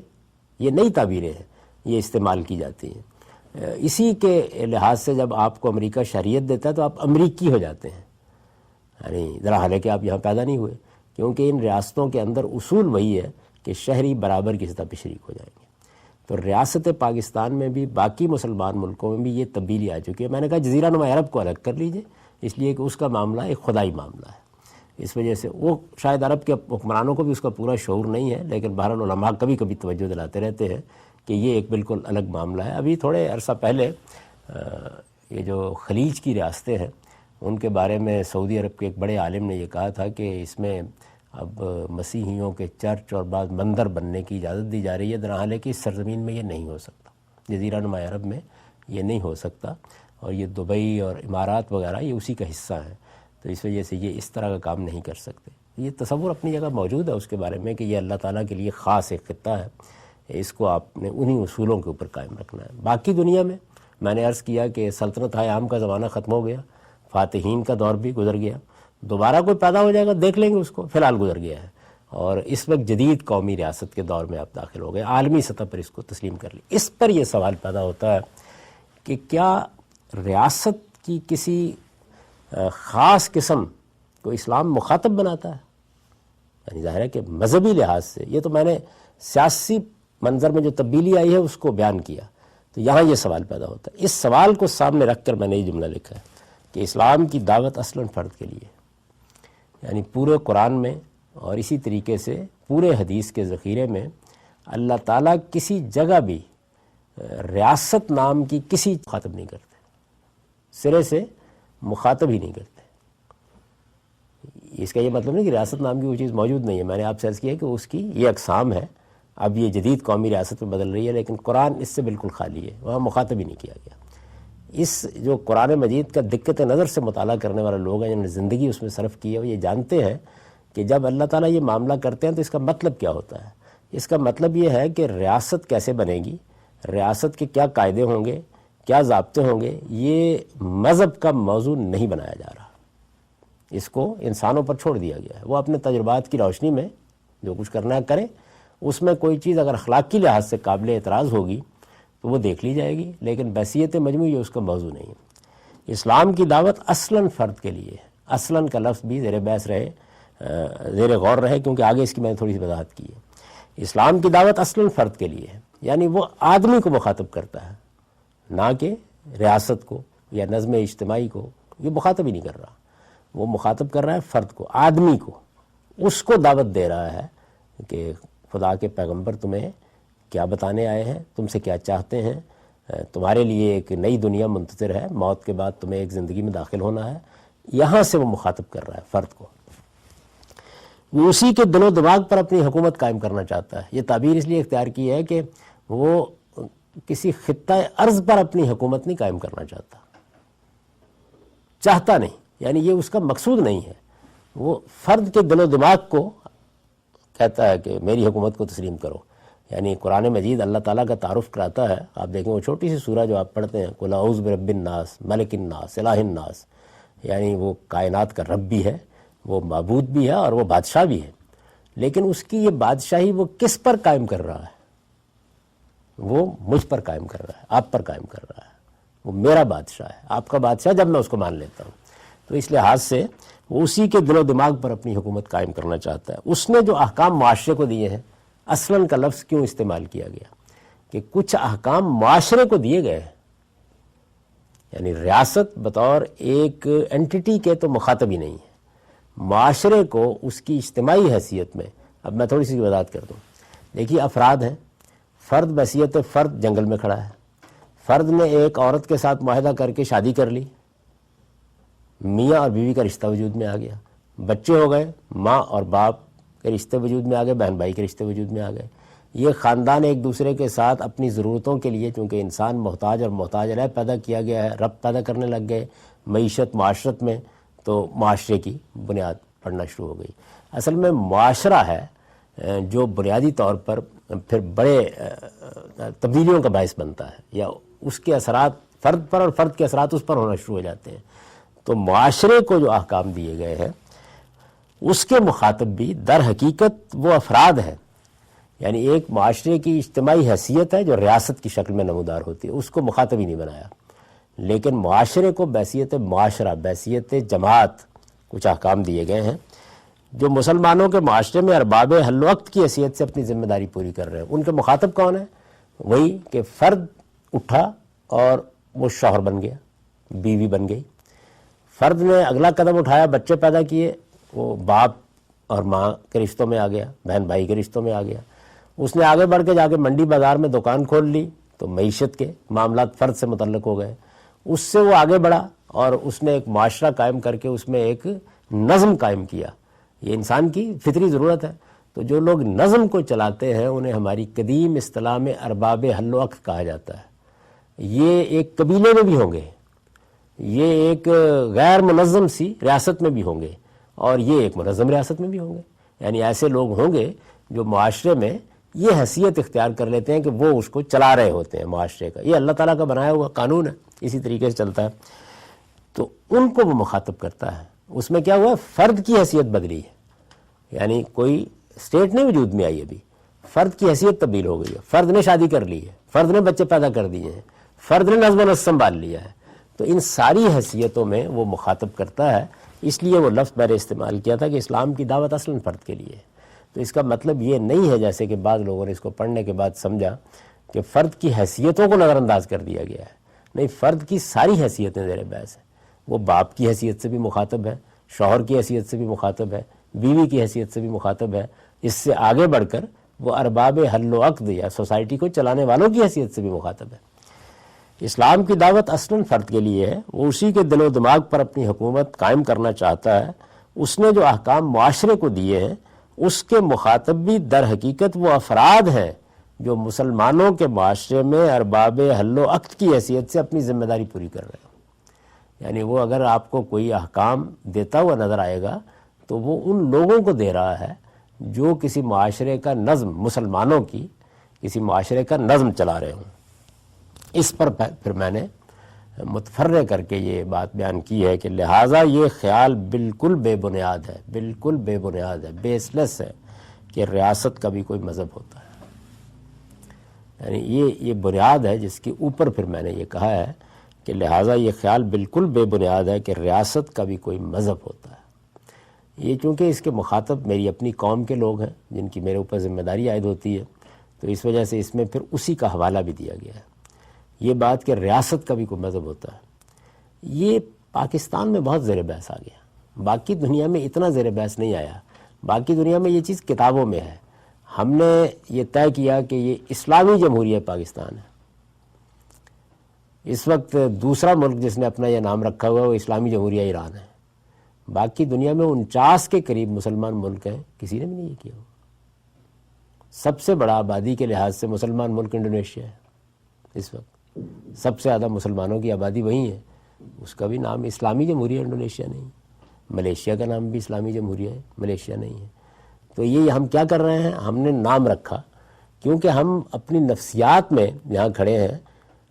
یہ نئی تعبیریں ہیں, یہ استعمال کی جاتی ہیں. اسی کے لحاظ سے جب آپ کو امریکہ شہریت دیتا ہے تو آپ امریکی ہو جاتے ہیں, یعنی ذرا حالانکہ آپ یہاں پیدا نہیں ہوئے, کیونکہ ان ریاستوں کے اندر اصول وہی ہے کہ شہری برابر کی سطح پہ شریک ہو جائیں گے. تو ریاست پاکستان میں بھی باقی مسلمان ملکوں میں بھی یہ تبدیلی آ چکی ہے. میں نے کہا جزیرہ نما عرب کو الگ کر لیجئے, اس لیے کہ اس کا معاملہ ایک خدائی معاملہ ہے. اس وجہ سے وہ شاید عرب کے حکمرانوں کو بھی اس کا پورا شعور نہیں ہے, لیکن بہرحال علماء کبھی کبھی توجہ دلاتے رہتے ہیں کہ یہ ایک بالکل الگ معاملہ ہے. ابھی تھوڑے عرصہ پہلے یہ جو خلیج کی ریاستیں ہیں ان کے بارے میں سعودی عرب کے ایک بڑے عالم نے یہ کہا تھا کہ اس میں اب مسیحیوں کے چرچ اور بعض مندر بننے کی اجازت دی جا رہی ہے, حالانکہ اس سرزمین میں یہ نہیں ہو سکتا. جزیرہ نما عرب میں یہ نہیں ہو سکتا, اور یہ دبئی اور امارات وغیرہ یہ اسی کا حصہ ہیں. تو اس وجہ سے یہ اس طرح کا کام نہیں کر سکتے. یہ تصور اپنی جگہ موجود ہے اس کے بارے میں کہ یہ اللہ تعالیٰ کے لیے خاص ایک خطہ ہے, اس کو آپ نے انہی اصولوں کے اوپر قائم رکھنا ہے. باقی دنیا میں نے عرض کیا کہ سلطنت عام کا زمانہ ختم ہو گیا, فاتحین کا دور بھی گزر گیا, دوبارہ کوئی پیدا ہو جائے گا دیکھ لیں گے اس کو, فی الحال گزر گیا ہے. اور اس وقت جدید قومی ریاست کے دور میں آپ داخل ہو گئے، عالمی سطح پر اس کو تسلیم کر لی۔ اس پر یہ سوال پیدا ہوتا ہے کہ کیا ریاست کی کسی خاص قسم کو اسلام مخاطب بناتا ہے؟ یعنی ظاہر ہے کہ مذہبی لحاظ سے، یہ تو میں نے سیاسی منظر میں جو تبدیلی آئی ہے اس کو بیان کیا، تو یہاں یہ سوال پیدا ہوتا ہے۔ اس سوال کو سامنے رکھ کر میں نے یہ جملہ لکھا ہے کہ اسلام کی دعوت اصلاً فرد کے لیے، یعنی پورے قرآن میں اور اسی طریقے سے پورے حدیث کے ذخیرے میں اللہ تعالیٰ کسی جگہ بھی ریاست نام کی کسی مخاطب نہیں کرتے، سرے سے مخاطب ہی نہیں کرتے۔ اس کا یہ مطلب نہیں کہ ریاست نام کی وہ چیز موجود نہیں ہے، میں نے آپ سے عرض کیا کہ اس کی یہ اقسام ہے، اب یہ جدید قومی ریاست میں بدل رہی ہے، لیکن قرآن اس سے بالکل خالی ہے، وہاں مخاطب ہی نہیں کیا گیا۔ اس جو قرآن مجید کا دقت نظر سے مطالعہ کرنے والے لوگ ہیں جنہوں نے زندگی اس میں صرف کی ہے، وہ یہ جانتے ہیں کہ جب اللہ تعالیٰ یہ معاملہ کرتے ہیں تو اس کا مطلب کیا ہوتا ہے۔ اس کا مطلب یہ ہے کہ ریاست کیسے بنے گی، ریاست کے کیا قاعدے ہوں گے، کیا ضابطے ہوں گے، یہ مذہب کا موضوع نہیں بنایا جا رہا، اس کو انسانوں پر چھوڑ دیا گیا ہے۔ وہ اپنے تجربات کی روشنی میں جو کچھ کرنا ہے کریں، اس میں کوئی چیز اگر اخلاقی لحاظ سے قابل اعتراض ہوگی تو وہ دیکھ لی جائے گی، لیکن بحثیت مجموعی اس کا موضوع نہیں ہے۔ اسلام کی دعوت اصلاً فرد کے لیے ہے، اصلاً کا لفظ بھی زیر بحث رہے، زیر غور رہے، کیونکہ آگے اس کی میں نے تھوڑی سی وضاحت کی ہے۔ اسلام کی دعوت اصلاً فرد کے لیے ہے، یعنی وہ آدمی کو مخاطب کرتا ہے، نہ کہ ریاست کو یا نظم اجتماعی کو، یہ مخاطب ہی نہیں کر رہا، وہ مخاطب کر رہا ہے فرد کو، آدمی کو، اس کو دعوت دے رہا ہے کہ خدا کے پیغمبر تمہیں کیا بتانے آئے ہیں، تم سے کیا چاہتے ہیں، تمہارے لیے ایک نئی دنیا منتظر ہے، موت کے بعد تمہیں ایک زندگی میں داخل ہونا ہے۔ یہاں سے وہ مخاطب کر رہا ہے فرد کو، وہ اسی کے دل و دماغ پر اپنی حکومت قائم کرنا چاہتا ہے۔ یہ تعبیر اس لیے اختیار کی ہے کہ وہ کسی خطہ ارض پر اپنی حکومت نہیں قائم کرنا چاہتا نہیں، یعنی یہ اس کا مقصود نہیں ہے، وہ فرد کے دل و دماغ کو کہتا ہے کہ میری حکومت کو تسلیم کرو۔ یعنی قرآن مجید اللہ تعالیٰ کا تعارف کراتا ہے، آپ دیکھیں وہ چھوٹی سی سورہ جو آپ پڑھتے ہیں، قل اعوذ برب الناس ملک الناس الہ الناس، یعنی وہ کائنات کا رب بھی ہے، وہ معبود بھی ہے اور وہ بادشاہ بھی ہے، لیکن اس کی یہ بادشاہی وہ کس پر قائم کر رہا ہے؟ وہ مجھ پر قائم کر رہا ہے، آپ پر قائم کر رہا ہے، وہ میرا بادشاہ ہے، آپ کا بادشاہ جب میں اس کو مان لیتا ہوں۔ تو اس لحاظ سے وہ اسی کے دل و دماغ پر اپنی حکومت قائم کرنا چاہتا ہے۔ اس نے جو احکام معاشرے کو دیے ہیں، اصلاً کا لفظ کیوں استعمال کیا گیا کہ کچھ احکام معاشرے کو دیے گئے ہیں، یعنی ریاست بطور ایک اینٹیٹی کے تو مخاطب ہی نہیں ہے، معاشرے کو اس کی اجتماعی حیثیت میں۔ اب میں تھوڑی سی وضاحت کر دوں، دیکھیے افراد ہیں، فرد بحیثیت فرد جنگل میں کھڑا ہے، فرد نے ایک عورت کے ساتھ معاہدہ کر کے شادی کر لی، میاں اور بیوی کا رشتہ وجود میں آ گیا، بچے ہو گئے، ماں اور باپ کے رشتے وجود میں آ گئے، بہن بھائی کے رشتے وجود میں آ گئے۔ یہ خاندان ایک دوسرے کے ساتھ اپنی ضرورتوں کے لیے، چونکہ انسان محتاج اور محتاج رہ پیدا کیا گیا ہے، رب پیدا کرنے لگ گئے معیشت معاشرت میں، تو معاشرے کی بنیاد پڑنا شروع ہو گئی۔ اصل میں معاشرہ ہے جو بنیادی طور پر پھر بڑے تبدیلیوں کا باعث بنتا ہے، یا اس کے اثرات فرد پر اور فرد کے اثرات اس پر ہونا شروع ہو جاتے ہیں۔ تو معاشرے کو جو احکام دیے گئے ہیں اس کے مخاطب بھی در حقیقت وہ افراد ہیں، یعنی ایک معاشرے کی اجتماعی حیثیت ہے جو ریاست کی شکل میں نمودار ہوتی ہے، اس کو مخاطب ہی نہیں بنایا، لیکن معاشرے کو بحیثیت معاشرہ، بحیثیت جماعت کچھ احکام دیے گئے ہیں جو مسلمانوں کے معاشرے میں ارباب حل وقت کی حیثیت سے اپنی ذمہ داری پوری کر رہے ہیں۔ ان کے مخاطب کون ہیں؟ وہی کہ فرد اٹھا اور وہ شوہر بن گیا، بیوی بن گئی، فرد نے اگلا قدم اٹھایا، بچے پیدا کیے، وہ باپ اور ماں کے رشتوں میں آ گیا، بہن بھائی کے رشتوں میں آ گیا، اس نے آگے بڑھ کے جا کے منڈی بازار میں دکان کھول لی، تو معیشت کے معاملات فرد سے متعلق ہو گئے، اس سے وہ آگے بڑھا اور اس نے ایک معاشرہ قائم کر کے اس میں ایک نظم قائم کیا۔ یہ انسان کی فطری ضرورت ہے، تو جو لوگ نظم کو چلاتے ہیں انہیں ہماری قدیم اصطلاح میں ارباب حل وقت کہا جاتا ہے۔ یہ ایک قبیلے میں بھی ہوں گے، یہ ایک غیر منظم سی ریاست میں بھی ہوں گے، اور یہ ایک منظم ریاست میں بھی ہوں گے، یعنی ایسے لوگ ہوں گے جو معاشرے میں یہ حیثیت اختیار کر لیتے ہیں کہ وہ اس کو چلا رہے ہوتے ہیں معاشرے کا۔ یہ اللہ تعالیٰ کا بنایا ہوا قانون ہے، اسی طریقے سے چلتا ہے، تو ان کو وہ مخاطب کرتا ہے۔ اس میں کیا ہوا؟ فرد کی حیثیت بدلی ہے، یعنی کوئی اسٹیٹ نہیں وجود میں آئی ابھی، فرد کی حیثیت تبدیل ہو گئی ہے، فرد نے شادی کر لی ہے، فرد نے بچے پیدا کر دیے ہیں، فرد نے نظم و نسق سنبھال لیا ہے، تو ان ساری حیثیتوں میں وہ مخاطب کرتا ہے. اس لیے وہ لفظ میں نے استعمال کیا تھا کہ اسلام کی دعوت اصلاً فرد کے لیے ہے. تو اس کا مطلب یہ نہیں ہے جیسے کہ بعض لوگوں نے اس کو پڑھنے کے بعد سمجھا کہ فرد کی حیثیتوں کو نظر انداز کر دیا گیا ہے. نہیں، فرد کی ساری حیثیتیں زیر بحث ہیں. وہ باپ کی حیثیت سے بھی مخاطب ہے، شوہر کی حیثیت سے بھی مخاطب ہے، بیوی کی حیثیت سے بھی مخاطب ہے، اس سے آگے بڑھ کر وہ ارباب حل و عقد یا سوسائٹی کو چلانے والوں کی حیثیت سے بھی مخاطب ہے. اسلام کی دعوت اصلاً فرد کے لیے ہے. وہ اسی کے دل و دماغ پر اپنی حکومت قائم کرنا چاہتا ہے. اس نے جو احکام معاشرے کو دیے ہیں اس کے مخاطب بھی در حقیقت وہ افراد ہیں جو مسلمانوں کے معاشرے میں ارباب حل و عقد کی حیثیت سے اپنی ذمہ داری پوری کر رہے ہیں. یعنی وہ اگر آپ کو کوئی احکام دیتا ہوا نظر آئے گا تو وہ ان لوگوں کو دے رہا ہے جو کسی معاشرے کا نظم، مسلمانوں کی کسی معاشرے کا نظم چلا رہے ہوں. اس پر پھر میں نے متفرع کر کے یہ بات بیان کی ہے کہ لہٰذا یہ خیال بالکل بے بنیاد ہے، بالکل بے بنیاد ہے، بیس لیس ہے کہ ریاست کا بھی کوئی مذہب ہوتا ہے. یعنی یہ بنیاد ہے جس کے اوپر پھر میں نے یہ کہا ہے کہ لہٰذا یہ خیال بالکل بے بنیاد ہے کہ ریاست کا بھی کوئی مذہب ہوتا ہے. یہ چونکہ اس کے مخاطب میری اپنی قوم کے لوگ ہیں جن کی میرے اوپر ذمہ داری عائد ہوتی ہے، تو اس وجہ سے اس میں پھر اسی کا حوالہ بھی دیا گیا ہے. یہ بات کہ ریاست کا بھی کوئی مذہب ہوتا ہے، یہ پاکستان میں بہت زیر بحث آ گیا. باقی دنیا میں اتنا زیر بحث نہیں آیا. باقی دنیا میں یہ چیز کتابوں میں ہے. ہم نے یہ طے کیا کہ یہ اسلامی جمہوریہ پاکستان ہے. اس وقت دوسرا ملک جس نے اپنا یہ نام رکھا ہوا ہے وہ اسلامی جمہوریہ ایران ہے. باقی دنیا میں 49 کے قریب مسلمان ملک ہیں، کسی نے بھی نہیں یہ کیا. سب سے بڑا آبادی کے لحاظ سے مسلمان ملک انڈونیشیا ہے. اس وقت سب سے زیادہ مسلمانوں کی آبادی وہیں ہے، اس کا بھی نام اسلامی جمہوریہ انڈونیشیا نہیں. ملیشیا کا نام بھی اسلامی جمہوریہ ہے، ملیشیا نہیں ہے. تو یہ ہم کیا کر رہے ہیں، ہم نے نام رکھا کیونکہ ہم اپنی نفسیات میں یہاں کھڑے ہیں،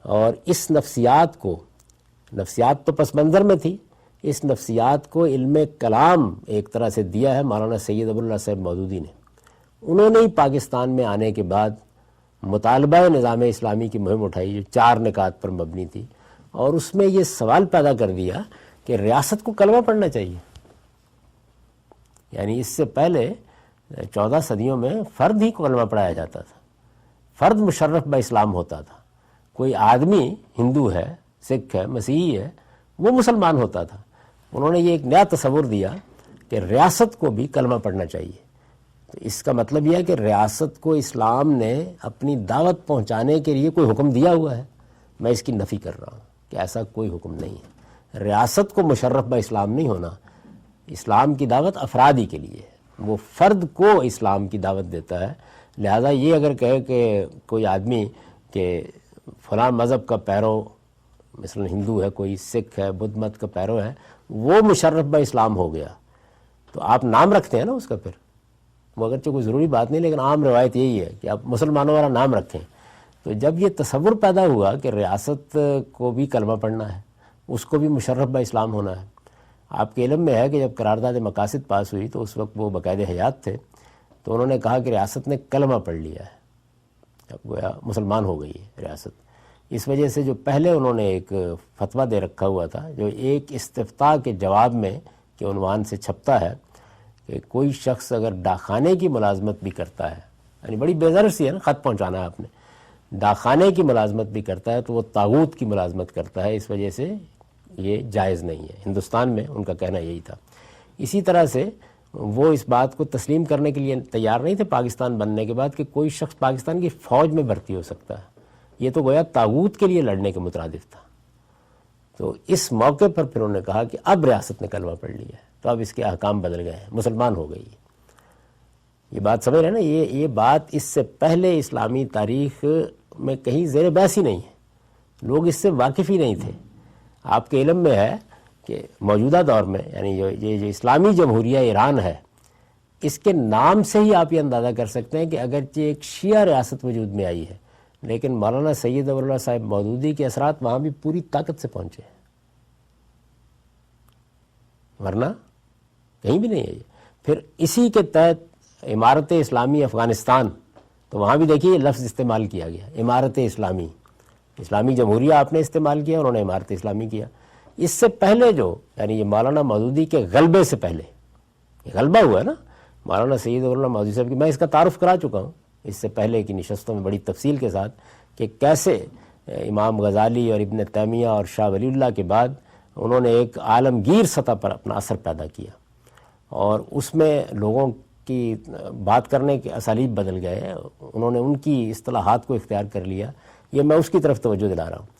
اور اس نفسیات تو پس منظر میں تھی. اس نفسیات کو علم کلام ایک طرح سے دیا ہے مولانا سید ابو اللہ صاحب مودودی نے. انہوں نے ہی پاکستان میں آنے کے بعد مطالبہ نظام اسلامی کی مہم اٹھائی جو 4 نکات پر مبنی تھی، اور اس میں یہ سوال پیدا کر دیا کہ ریاست کو کلمہ پڑھنا چاہیے. یعنی اس سے پہلے 14 صدیوں میں فرد ہی کو کلمہ پڑھایا جاتا تھا، فرد مشرف با اسلام ہوتا تھا. کوئی آدمی ہندو ہے، سکھ ہے، مسیحی ہے، وہ مسلمان ہوتا تھا. انہوں نے یہ ایک نیا تصور دیا کہ ریاست کو بھی کلمہ پڑھنا چاہیے. تو اس کا مطلب یہ ہے کہ ریاست کو اسلام نے اپنی دعوت پہنچانے کے لیے کوئی حکم دیا ہوا ہے. میں اس کی نفی کر رہا ہوں کہ ایسا کوئی حکم نہیں ہے. ریاست کو مشرف با اسلام نہیں ہونا. اسلام کی دعوت افراد ہی کے لیے ہے، وہ فرد کو اسلام کی دعوت دیتا ہے. لہذا یہ اگر کہے کہ کوئی آدمی کہ فلاں مذہب کا پیرو، مثلا ہندو ہے، کوئی سکھ ہے، بدھ مت کا پیرو ہے، وہ مشرف با اسلام ہو گیا، تو آپ نام رکھتے ہیں نا اس کا. پھر وہ اگرچہ کوئی ضروری بات نہیں، لیکن عام روایت یہی ہے کہ آپ مسلمانوں والا نام رکھیں. تو جب یہ تصور پیدا ہوا کہ ریاست کو بھی کلمہ پڑھنا ہے، اس کو بھی مشرف با اسلام ہونا ہے. آپ کے علم میں ہے کہ جب قرارداد مقاصد پاس ہوئی تو اس وقت وہ باقاعدہ حیات تھے، تو انہوں نے کہا کہ ریاست نے کلمہ پڑھ لیا ہے، اب گویا مسلمان ہو گئی ہے ریاست. اس وجہ سے جو پہلے انہوں نے ایک فتویٰ دے رکھا ہوا تھا جو ایک استفتاء کے جواب میں کے عنوان سے چھپتا ہے کہ کوئی شخص اگر ڈاکخانے کی ملازمت بھی کرتا ہے، یعنی بڑی بے سی ہے نا، خط پہنچانا ہے آپ نے، ڈاکخانے کی ملازمت بھی کرتا ہے تو وہ طاغوت کی ملازمت کرتا ہے. اس وجہ سے یہ جائز نہیں ہے. ہندوستان میں ان کا کہنا یہی تھا. اسی طرح سے وہ اس بات کو تسلیم کرنے کے لیے تیار نہیں تھے پاکستان بننے کے بعد کہ کوئی شخص پاکستان کی فوج میں بھرتی ہو سکتا ہے. یہ تو گویا طاغوت کے لیے لڑنے کے مترادف تھا. تو اس موقع پر پھر انہوں نے کہا کہ اب ریاست نے کلمہ پڑھ لیا ہے تو اب اس کے احکام بدل گئے ہیں، مسلمان ہو گئی. یہ بات سمجھ رہے ہیں نا، یہ بات اس سے پہلے اسلامی تاریخ میں کہیں زیر بحث ہی نہیں ہے. لوگ اس سے واقف ہی نہیں تھے. آپ کے علم میں ہے کہ موجودہ دور میں یعنی یہ جو اسلامی جمہوریہ ایران ہے، اس کے نام سے ہی آپ یہ اندازہ کر سکتے ہیں کہ اگرچہ ایک شیعہ ریاست وجود میں آئی ہے، لیکن مولانا سید ابو اللہ صاحب مودودی کے اثرات وہاں بھی پوری طاقت سے پہنچے ہیں، ورنہ کہیں بھی نہیں ہے. پھر اسی کے تحت عمارت اسلامی افغانستان، تو وہاں بھی دیکھیے یہ لفظ استعمال کیا گیا، عمارت اسلامی، اسلامی جمہوریہ آپ نے استعمال کیا، انہوں نے عمارت اسلامی کیا۔ اس سے پہلے جو یعنی یہ مولانا مودودی کے غلبے سے پہلے، یہ غلبہ ہوا ہے نا مولانا سید ولي اللہ مودودی صاحب کی، میں اس کا تعارف کرا چکا ہوں اس سے پہلے کی نشستوں میں بڑی تفصیل کے ساتھ، کہ کیسے امام غزالی اور ابن تیمیہ اور شاہ ولی اللہ کے بعد انہوں نے ایک عالمگیر سطح پر اپنا اثر پیدا کیا، اور اس میں لوگوں کی بات کرنے کے اسالیب بدل گئے، انہوں نے ان کی اصطلاحات کو اختیار کر لیا۔ یہ میں اس کی طرف توجہ دلا رہا ہوں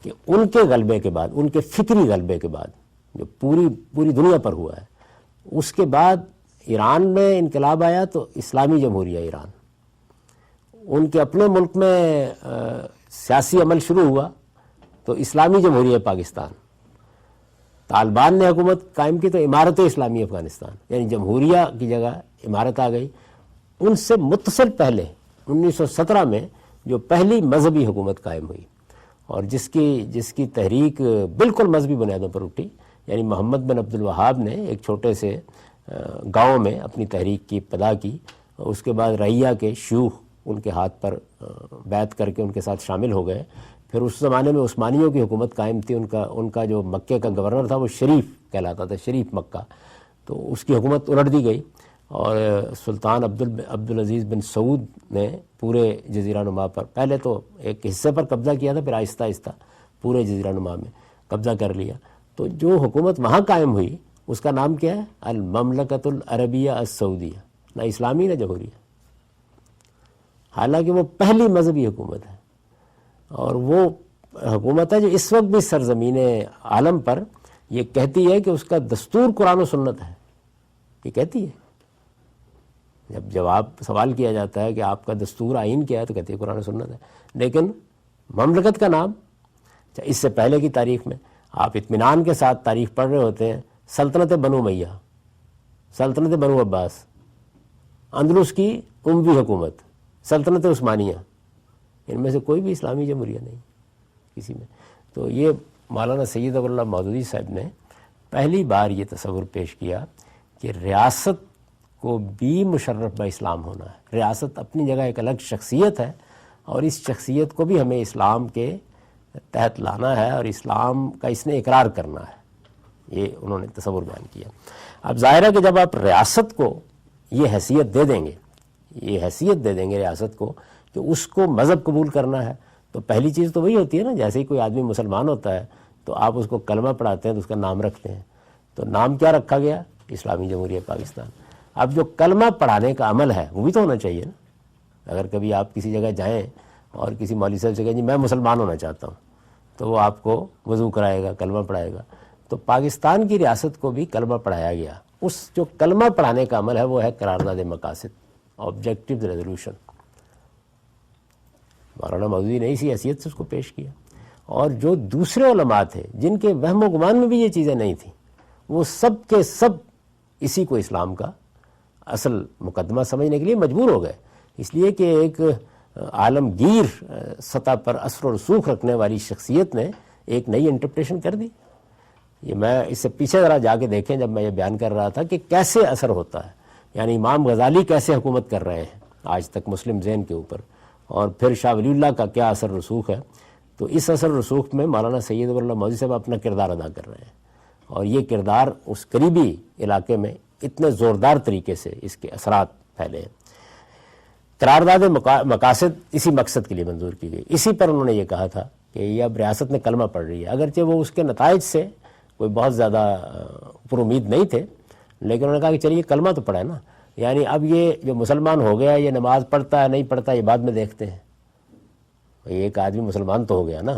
کہ ان کے غلبے کے بعد، ان کے فکری غلبے کے بعد جو پوری دنیا پر ہوا ہے، اس کے بعد ایران میں انقلاب آیا تو اسلامی جمہوریہ ایران، ان کے اپنے ملک میں سیاسی عمل شروع ہوا تو اسلامی جمہوریہ پاکستان، طالبان نے حکومت قائم کی تو عمارت اسلامی افغانستان، یعنی جمہوریہ کی جگہ عمارت آ گئی۔ ان سے متصل پہلے 1917 میں جو پہلی مذہبی حکومت قائم ہوئی، اور جس کی تحریک بالکل مذہبی بنیادوں پر اٹھی، یعنی محمد بن عبد الوہاب نے ایک چھوٹے سے گاؤں میں اپنی تحریک کی ابتدا کی، اس کے بعد رعیہ کے شیوخ ان کے ہاتھ پر بیعت کر کے ان کے ساتھ شامل ہو گئے۔ پھر اس زمانے میں عثمانیوں کی حکومت قائم تھی، ان کا جو مکے کا گورنر تھا وہ شریف کہلاتا تھا، شریف مکہ، تو اس کی حکومت الٹ دی گئی، اور سلطان عبدالعزیز بن سعود نے پورے جزیرہ نما پر پہلے تو ایک حصے پر قبضہ کیا تھا، پھر آہستہ آہستہ پورے جزیرہ نما میں قبضہ کر لیا۔ تو جو حکومت وہاں قائم ہوئی اس کا نام کیا ہے؟ المملکت العربیہ السعودیہ، نہ اسلامی نہ جمہوریہ، حالانکہ وہ پہلی مذہبی حکومت ہے، اور وہ حکومت ہے جو اس وقت بھی سرزمین عالم پر یہ کہتی ہے کہ اس کا دستور قرآن و سنت ہے، یہ کہتی ہے۔ جب آپ سوال کیا جاتا ہے کہ آپ کا دستور آئین کیا ہے تو کہتی ہے قرآن و سنت ہے، لیکن مملکت کا نام اس سے پہلے کی تاریخ میں آپ اطمینان کے ساتھ تاریخ پڑھ رہے ہوتے ہیں، سلطنت بنو امیہ، سلطنت بنو عباس، اندلس کی اموی حکومت، سلطنت عثمانیہ، ان میں سے کوئی بھی اسلامی جمہوریہ نہیں کسی میں۔ تو یہ مولانا سید ولی اللہ مودودی صاحب نے پہلی بار یہ تصور پیش کیا کہ ریاست کو بھی مشرف با اسلام ہونا ہے، ریاست اپنی جگہ ایک الگ شخصیت ہے، اور اس شخصیت کو بھی ہمیں اسلام کے تحت لانا ہے، اور اسلام کا اس نے اقرار کرنا ہے، یہ انہوں نے تصور بیان کیا۔ اب ظاہر ہے کہ جب آپ ریاست کو یہ حیثیت دے دیں گے ریاست کو کہ اس کو مذہب قبول کرنا ہے، تو پہلی چیز تو وہی ہوتی ہے نا، جیسے ہی کوئی آدمی مسلمان ہوتا ہے تو آپ اس کو کلمہ پڑھاتے ہیں تو اس کا نام رکھتے ہیں، تو نام کیا رکھا گیا؟ اسلامی جمہوریہ پاکستان۔ اب جو کلمہ پڑھانے کا عمل ہے وہ بھی تو ہونا چاہیے نا۔ اگر کبھی آپ کسی جگہ جائیں اور کسی مولوی صاحب سے کہیں جی میں مسلمان ہونا چاہتا ہوں، تو وہ آپ کو وضو کرائے گا، کلمہ پڑھائے گا۔ تو پاکستان کی ریاست کو بھی کلمہ پڑھایا گیا، اس جو کلمہ پڑھانے کا عمل ہے وہ ہے قرارداد مقاصد، آبجیکٹیو ریزولوشن۔ مولانا مودودی نے اسی حیثیت سے اس کو پیش کیا، اور جو دوسرے علماء تھے جن کے وہم و گمان میں بھی یہ چیزیں نہیں تھیں، وہ سب کے سب اسی کو اسلام کا اصل مقدمہ سمجھنے کے لیے مجبور ہو گئے، اس لیے کہ ایک عالمگیر سطح پر اثر و رسوخ رکھنے والی شخصیت نے ایک نئی انٹرپریشن کر دی۔ یہ میں اس سے پیچھے ذرا جا کے دیکھیں، جب میں یہ بیان کر رہا تھا کہ کیسے اثر ہوتا ہے، یعنی امام غزالی کیسے حکومت کر رہے ہیں آج تک مسلم ذہن کے اوپر، اور پھر شاہ ولی اللہ کا کیا اثر رسوخ ہے، تو اس اثر رسوخ میں مولانا سید ولی اللہ مودودی صاحب اپنا کردار ادا کر رہے ہیں، اور یہ کردار اس قریبی علاقے میں اتنے زوردار طریقے سے اس کے اثرات پھیلے ہیں۔ قرارداد مقاصد اسی مقصد کے لیے منظور کی گئی، اسی پر انہوں نے یہ کہا تھا کہ یہ اب ریاست میں کلمہ پڑھ رہی ہے، اگرچہ وہ اس کے نتائج سے کوئی بہت زیادہ پر امید نہیں تھے، لیکن انہوں نے کہا کہ چلیے کلمہ تو پڑھا ہے نا، یعنی اب یہ جو مسلمان ہو گیا یہ نماز پڑھتا ہے نہیں پڑھتا یہ بعد میں دیکھتے ہیں، ایک آدمی مسلمان تو ہو گیا نا،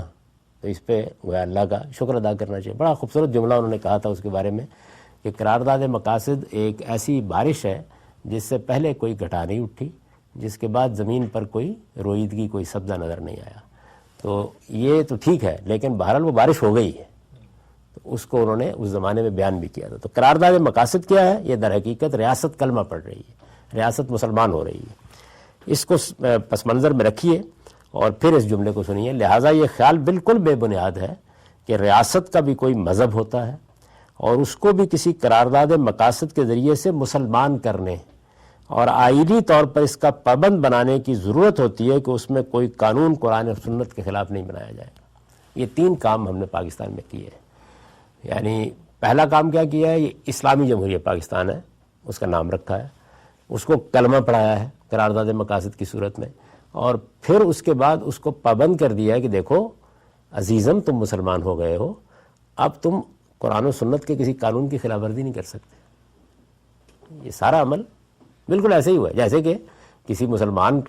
تو اس پہ اللہ کا شکر ادا کرنا چاہیے۔ بڑا خوبصورت جملہ انہوں نے کہا تھا اس کے بارے میں کہ قرارداد مقاصد ایک ایسی بارش ہے جس سے پہلے کوئی گھٹا نہیں اٹھی، جس کے بعد زمین پر کوئی رویدگی، کوئی سبزہ نظر نہیں آیا۔ تو یہ تو ٹھیک ہے، لیکن بہرحال وہ بارش ہو گئی ہے، تو اس کو انہوں نے اس زمانے میں بیان بھی کیا تھا۔ تو قرارداد مقاصد کیا ہے؟ یہ در حقیقت ریاست کلمہ پڑھ رہی ہے، ریاست مسلمان ہو رہی ہے۔ اس کو پس منظر میں رکھیے اور پھر اس جملے کو سنیے۔ لہٰذا یہ خیال بالکل بے بنیاد ہے کہ ریاست کا بھی کوئی مذہب ہوتا ہے اور اس کو بھی کسی قرارداد مقاصد کے ذریعے سے مسلمان کرنے اور آئینی طور پر اس کا پابند بنانے کی ضرورت ہوتی ہے کہ اس میں کوئی قانون قرآن اور سنت کے خلاف نہیں بنایا جائے گا۔ یہ 3 کام ہم نے پاکستان میں کیے ہیں۔ یعنی پہلا کام کیا کیا ہے، یہ اسلامی جمہوریہ پاکستان ہے، اس کا نام رکھا ہے، اس کو کلمہ پڑھایا ہے قرارداد مقاصد کی صورت میں، اور پھر اس کے بعد اس کو پابند کر دیا ہے کہ دیکھو عزیزم تم مسلمان ہو گئے ہو، اب تم قرآن و سنت کے کسی قانون کی خلاف ورزی نہیں کر سکتے۔ یہ سارا عمل بالکل ایسے ہی ہوا ہے جیسے کہ کسی مسلمان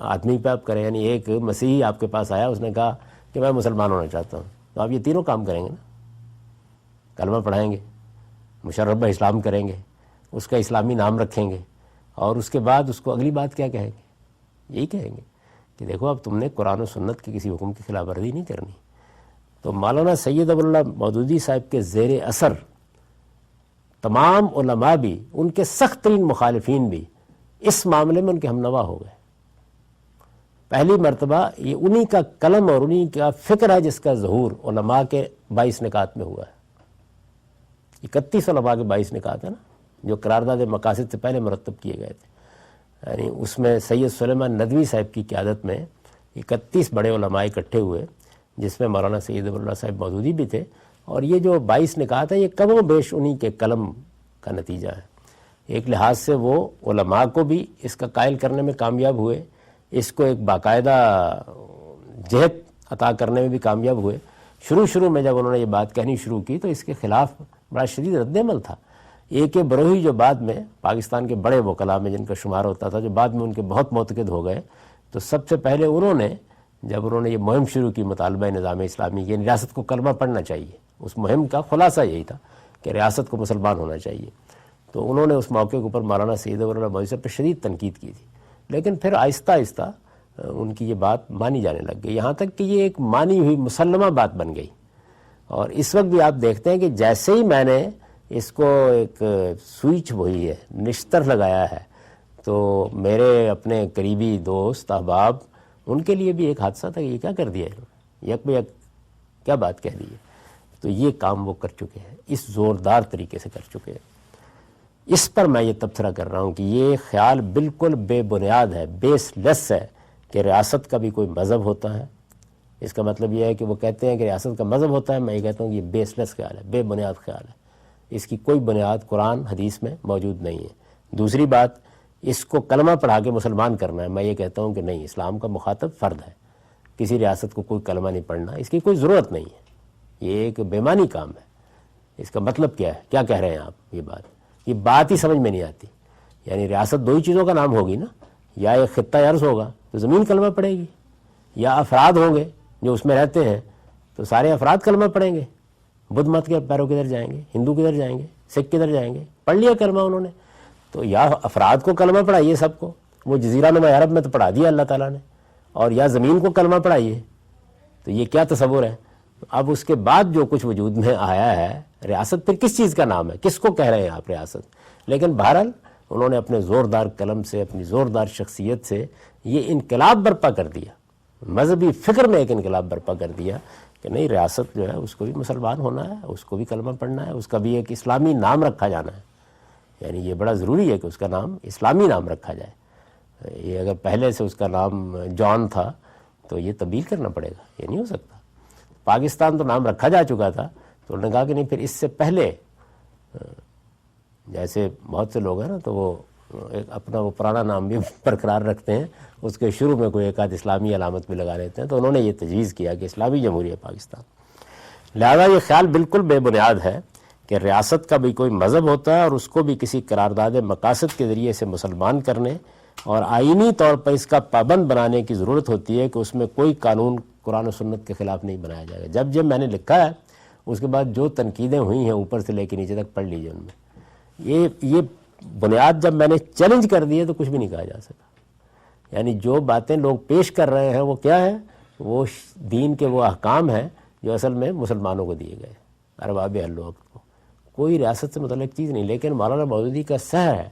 آدمی پہ آپ کریں، یعنی ایک مسیحی آپ کے پاس آیا، اس نے کہا کہ میں مسلمان ہونا چاہتا ہوں، تو آپ یہ تینوں کام کریں گے نا، کلمہ پڑھائیں گے، مشرب اسلام کریں گے، اس کا اسلامی نام رکھیں گے، اور اس کے بعد اس کو اگلی بات کیا کہیں گے، یہی کہیں گے کہ دیکھو اب تم نے قرآن و سنت کے کسی حکم کی خلاف ورزی نہیں کرنی۔ تو مولانا سید ابو اللہ مودودی صاحب کے زیر اثر تمام علماء بھی، ان کے سخت ترین مخالفین بھی اس معاملے میں ان کے ہمنوا ہو گئے۔ پہلی مرتبہ یہ انہی کا قلم اور انہی کا فکر ہے جس کا ظہور علماء کے 22 نکات میں ہوا ہے۔ 31 علماء کے 22 نکات ہیں نا، جو قرارداد مقاصد سے پہلے مرتب کیے گئے تھے، یعنی اس میں سید سلیمان ندوی صاحب کی قیادت میں 31 بڑے علماء اکٹھے ہوئے، جس میں مولانا سید ابو اللہ صاحب مودودی بھی تھے، اور یہ جو 22 نکات ہیں یہ کم و بیش انہی کے قلم کا نتیجہ ہے۔ ایک لحاظ سے وہ علماء کو بھی اس کا قائل کرنے میں کامیاب ہوئے، اس کو ایک باقاعدہ جہت عطا کرنے میں بھی کامیاب ہوئے۔ شروع میں جب انہوں نے یہ بات کہنی شروع کی تو اس کے خلاف بڑا شدید رد عمل تھا۔ ایک بروہی جو بعد میں پاکستان کے بڑے وکلاء میں جن کا شمار ہوتا تھا، جو بعد میں ان کے بہت معتقد ہو گئے، تو سب سے پہلے جب انہوں نے یہ مہم شروع کی مطالبہ نظام اسلامی کی، ریاست کو کلمہ پڑھنا چاہیے، اس مہم کا خلاصہ یہی تھا کہ ریاست کو مسلمان ہونا چاہیے، تو انہوں نے اس موقع کے اوپر مولانا سید ابو اللہ مودودی صاحب پہ شدید تنقید کی تھی، لیکن پھر آہستہ آہستہ ان کی یہ بات مانی جانے لگ گئی، یہاں تک کہ یہ ایک مانی ہوئی مسلمہ بات بن گئی۔ اور اس وقت بھی آپ دیکھتے ہیں کہ جیسے ہی میں نے اس کو ایک سوئچ وہی ہے نشتر لگایا ہے، تو میرے اپنے قریبی دوست احباب، ان کے لیے بھی ایک حادثہ تھا کہ یہ کیا کر دیا ہے، یک بہ یک کیا بات کہہ دی ہے۔ تو یہ کام وہ کر چکے ہیں، اس زوردار طریقے سے کر چکے ہیں۔ اس پر میں یہ تبصرہ کر رہا ہوں کہ یہ خیال بالکل بے بنیاد ہے، بیس لیس ہے کہ ریاست کا بھی کوئی مذہب ہوتا ہے۔ اس کا مطلب یہ ہے کہ وہ کہتے ہیں کہ ریاست کا مذہب ہوتا ہے، میں یہ کہتا ہوں کہ یہ بیس لیس خیال ہے، بے بنیاد خیال ہے، اس کی کوئی بنیاد قرآن حدیث میں موجود نہیں ہے۔ دوسری بات، اس کو کلمہ پڑھا کے مسلمان کرنا ہے، میں یہ کہتا ہوں کہ نہیں، اسلام کا مخاطب فرد ہے، کسی ریاست کو کوئی کلمہ نہیں پڑھنا، اس کی کوئی ضرورت نہیں ہے، یہ ایک بےمانی کام ہے۔ اس کا مطلب کیا ہے، کیا کہہ رہے ہیں آپ، یہ بات ہی سمجھ میں نہیں آتی۔ یعنی ریاست دو ہی چیزوں کا نام ہوگی نا، یا ایک خطہ ارض ہوگا تو زمین کلمہ پڑھے گی، یا افراد ہوں گے جو اس میں رہتے ہیں تو سارے افراد کلمہ پڑھیں گے، بدھ مت کے پیرو کدھر جائیں گے، ہندو کدھر جائیں گے، سکھ کدھر جائیں گے، پڑھ لیا کلمہ انہوں نے۔ تو یا افراد کو کلمہ پڑھائیے، سب کو، وہ جزیرہ نما عرب میں تو پڑھا دیا اللہ تعالیٰ نے، اور یا زمین کو کلمہ پڑھائیے۔ تو یہ کیا تصور ہے؟ اب اس کے بعد جو کچھ وجود میں آیا ہے، ریاست پھر کس چیز کا نام ہے، کس کو کہہ رہے ہیں آپ ریاست؟ لیکن بہرحال انہوں نے اپنے زوردار قلم سے، اپنی زوردار شخصیت سے یہ انقلاب برپا کر دیا، مذہبی فکر میں ایک انقلاب برپا کر دیا کہ نہیں، ریاست جو ہے اس کو بھی مسلمان ہونا ہے، اس کو بھی کلمہ پڑھنا ہے، اس کا بھی ایک اسلامی نام رکھا جانا ہے۔ یعنی یہ بڑا ضروری ہے کہ اس کا نام اسلامی نام رکھا جائے۔ یہ اگر پہلے سے اس کا نام جان تھا تو یہ تبدیل کرنا پڑے گا، یہ نہیں ہو سکتا۔ پاکستان تو نام رکھا جا چکا تھا، تو انہوں نے کہا کہ نہیں، پھر اس سے پہلے، جیسے بہت سے لوگ ہیں نا، تو وہ ایک اپنا وہ پرانا نام بھی برقرار رکھتے ہیں، اس کے شروع میں کوئی ایک آدھ اسلامی علامت بھی لگا لیتے ہیں، تو انہوں نے یہ تجویز کیا کہ اسلامی جمہوریہ پاکستان۔ لہذا یہ خیال بالکل بے بنیاد ہے کہ ریاست کا بھی کوئی مذہب ہوتا ہے اور اس کو بھی کسی قرارداد مقاصد کے ذریعے سے مسلمان کرنے اور آئینی طور پر اس کا پابند بنانے کی ضرورت ہوتی ہے کہ اس میں کوئی قانون قرآن و سنت کے خلاف نہیں بنایا جائے گا۔ جب میں نے لکھا ہے، اس کے بعد جو تنقیدیں ہوئی ہیں اوپر سے لے کے نیچے تک پڑھ لیجئے، ان میں یہ بنیاد جب میں نے چیلنج کر دی ہے تو کچھ بھی نہیں کہا جا سکا۔ یعنی جو باتیں لوگ پیش کر رہے ہیں وہ کیا ہے، وہ دین کے وہ احکام ہیں جو اصل میں مسلمانوں کو دیے گئے، ارباب اہل وقت کو، کوئی ریاست سے متعلق چیز نہیں۔ لیکن مولانا مودودی کا سحر ہے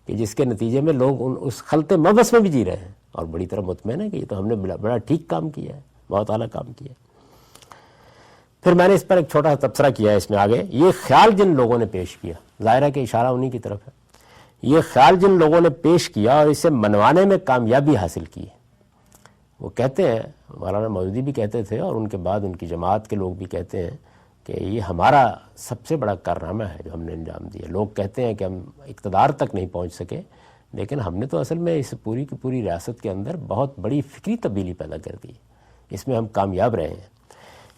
کہ جس کے نتیجے میں لوگ اس خلط مبس میں بھی جی رہے ہیں اور بڑی طرح مطمئن ہے کہ یہ تو ہم نے بڑا ٹھیک کام کیا ہے، بہت اعلیٰ کام کیا ہے۔ پھر میں نے اس پر ایک چھوٹا سا تبصرہ کیا ہے اس میں آگے، یہ خیال جن لوگوں نے پیش کیا، ظاہر ہے کہ اشارہ انہی کی طرف ہے، یہ خیال جن لوگوں نے پیش کیا اور اسے منوانے میں کامیابی حاصل کی، وہ کہتے ہیں، مولانا مودودی بھی کہتے تھے اور ان کے بعد ان کی جماعت کے لوگ بھی کہتے ہیں کہ یہ ہمارا سب سے بڑا کارنامہ ہے جو ہم نے انجام دیا۔ لوگ کہتے ہیں کہ ہم اقتدار تک نہیں پہنچ سکے، لیکن ہم نے تو اصل میں اس پوری کی پوری ریاست کے اندر بہت بڑی فکری تبدیلی پیدا کر دی، اس میں ہم کامیاب رہے ہیں۔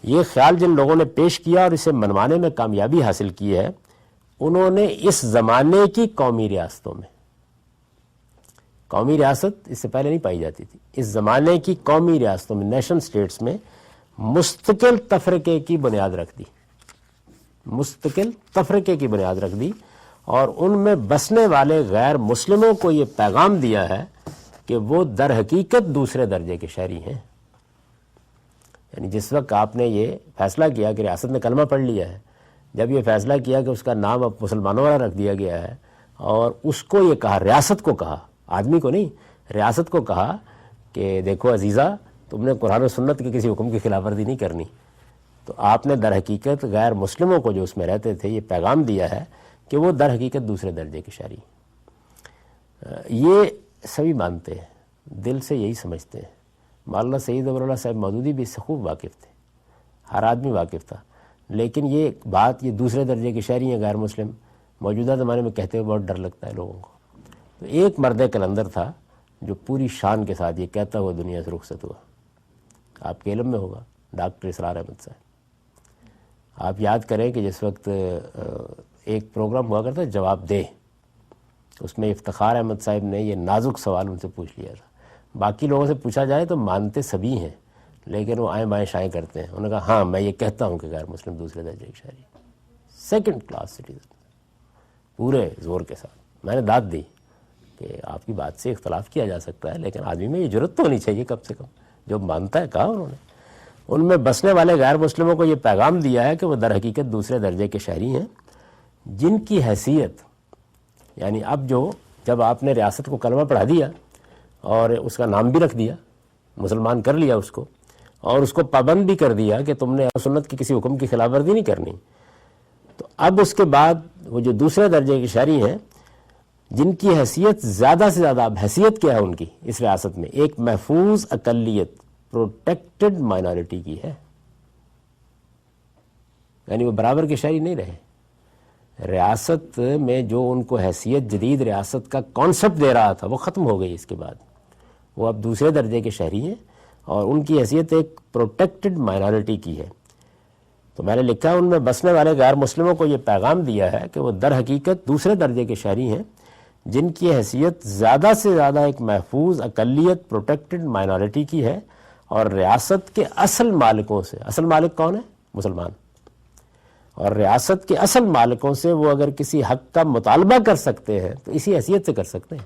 یہ خیال جن لوگوں نے پیش کیا اور اسے منوانے میں کامیابی حاصل کی ہے، انہوں نے اس زمانے کی قومی ریاستوں میں، قومی ریاست اس سے پہلے نہیں پائی جاتی تھی، اس زمانے کی قومی ریاستوں میں، نیشن سٹیٹس میں مستقل تفرقے کی بنیاد رکھ دی، مستقل تفرقے کی بنیاد رکھ دی، اور ان میں بسنے والے غیر مسلموں کو یہ پیغام دیا ہے کہ وہ در حقیقت دوسرے درجے کے شہری ہیں۔ یعنی جس وقت آپ نے یہ فیصلہ کیا کہ ریاست نے کلمہ پڑھ لیا ہے، جب یہ فیصلہ کیا کہ اس کا نام اب مسلمانوں والا رکھ دیا گیا ہے، اور اس کو یہ کہا، ریاست کو کہا، آدمی کو نہیں، ریاست کو کہا کہ دیکھو عزیزہ، تم نے قرآن و سنت کے کسی حکم کی خلاف ورزی نہیں کرنی، تو آپ نے در حقیقت غیر مسلموں کو جو اس میں رہتے تھے یہ پیغام دیا ہے کہ وہ در حقیقت دوسرے درجے کے شہری ہیں۔ یہ سبھی مانتے ہیں، دل سے یہی سمجھتے ہیں۔ مولانا سید ابوالعلا صاحب مودودی بھی اس سے خوب واقف تھے، ہر آدمی واقف تھا، لیکن یہ بات، یہ دوسرے درجے کے شہری ہیں غیر مسلم، موجودہ زمانے میں کہتے ہوئے بہت ڈر لگتا ہے لوگوں کو۔ تو ایک مرد کلندر تھا جو پوری شان کے ساتھ یہ کہتا ہوا دنیا سے رخصت ہوا، آپ کے علم میں ہوگا، ڈاکٹر اسرار احمد صاحب۔ آپ یاد کریں کہ جس وقت ایک پروگرام ہوا کرتا جواب دے، اس میں افتخار احمد صاحب نے یہ نازک سوال ان سے پوچھ لیا تھا۔ باقی لوگوں سے پوچھا جائے تو مانتے سبھی ہیں، لیکن وہ آئیں بائیں شائیں کرتے ہیں۔ انہوں نے کہا ہاں میں یہ کہتا ہوں کہ غیر مسلم دوسرے درجے کے شہری، سیکنڈ کلاس سٹیزن، پورے زور کے ساتھ۔ میں نے داد دی کہ آپ کی بات سے اختلاف کیا جا سکتا ہے، لیکن آدمی میں یہ جرت تو ہونی چاہیے کم سے کم، جو مانتا ہے۔ کہا انہوں نے ان میں بسنے والے غیر مسلموں کو یہ پیغام دیا ہے کہ وہ در حقیقت دوسرے درجے کے شہری ہیں، جن کی حیثیت، یعنی اب جب آپ نے ریاست کو کلمہ پڑھا دیا اور اس کا نام بھی رکھ دیا، مسلمان کر لیا اس کو، اور اس کو پابند بھی کر دیا کہ تم نے سنت کے کسی حکم کی خلاف ورزی نہیں کرنی، تو اب اس کے بعد وہ جو دوسرے درجے کے شہری ہیں، جن کی حیثیت زیادہ سے زیادہ، اب حیثیت کیا ہے ان کی اس ریاست میں، ایک محفوظ اقلیت، پروٹیکٹڈ مائنورٹی کی ہے، یعنی وہ برابر کے شہری نہیں رہے۔ ریاست میں جو ان کو حیثیت جدید ریاست کا کانسیپٹ دے رہا تھا وہ ختم ہو گئی، اس کے بعد وہ اب دوسرے درجے کے شہری ہیں، اور ان کی حیثیت ایک پروٹیکٹڈ مائنورٹی کی ہے۔ تو میں نے لکھا ان میں بسنے والے غیر مسلموں کو یہ پیغام دیا ہے کہ وہ در حقیقت دوسرے درجے کے شہری ہیں، جن کی حیثیت زیادہ سے زیادہ ایک محفوظ اقلیت، پروٹیکٹڈ مائنورٹی کی ہے، اور ریاست کے اصل مالکوں سے، اصل مالک کون ہے؟ مسلمان، اور ریاست کے اصل مالکوں سے وہ اگر کسی حق کا مطالبہ کر سکتے ہیں تو اسی حیثیت سے کر سکتے ہیں،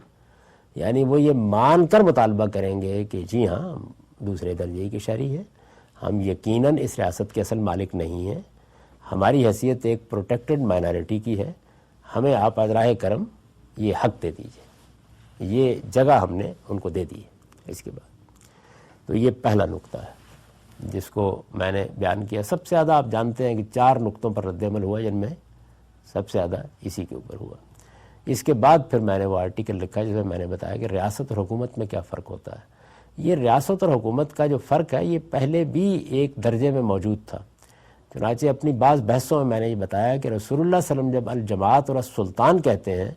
یعنی وہ یہ مان کر مطالبہ کریں گے کہ جی ہاں ہم دوسرے درجے کے شہری ہیں، ہم یقیناً اس ریاست کے اصل مالک نہیں ہیں، ہماری حیثیت ایک پروٹیکٹڈ مائنورٹی کی ہے، ہمیں آپ ازراہ کرم یہ حق دے دیجئے، یہ جگہ ہم نے ان کو دے دی ہے۔ اس کے بعد تو یہ پہلا نقطہ ہے جس کو میں نے بیان کیا۔ سب سے زیادہ آپ جانتے ہیں کہ 4 نقطوں پر رد عمل ہوا، جن میں سب سے زیادہ اسی کے اوپر ہوا۔ اس کے بعد پھر میں نے وہ آرٹیکل لکھا جس میں میں نے بتایا کہ ریاست اور حکومت میں کیا فرق ہوتا ہے۔ یہ ریاست اور حکومت کا جو فرق ہے یہ پہلے بھی ایک درجے میں موجود تھا، چنانچہ اپنی بعض بحثوں میں میں نے یہ بتایا کہ رسول اللہ صلی اللہ علیہ وسلم جب الجماعت اور السلطان کہتے ہیں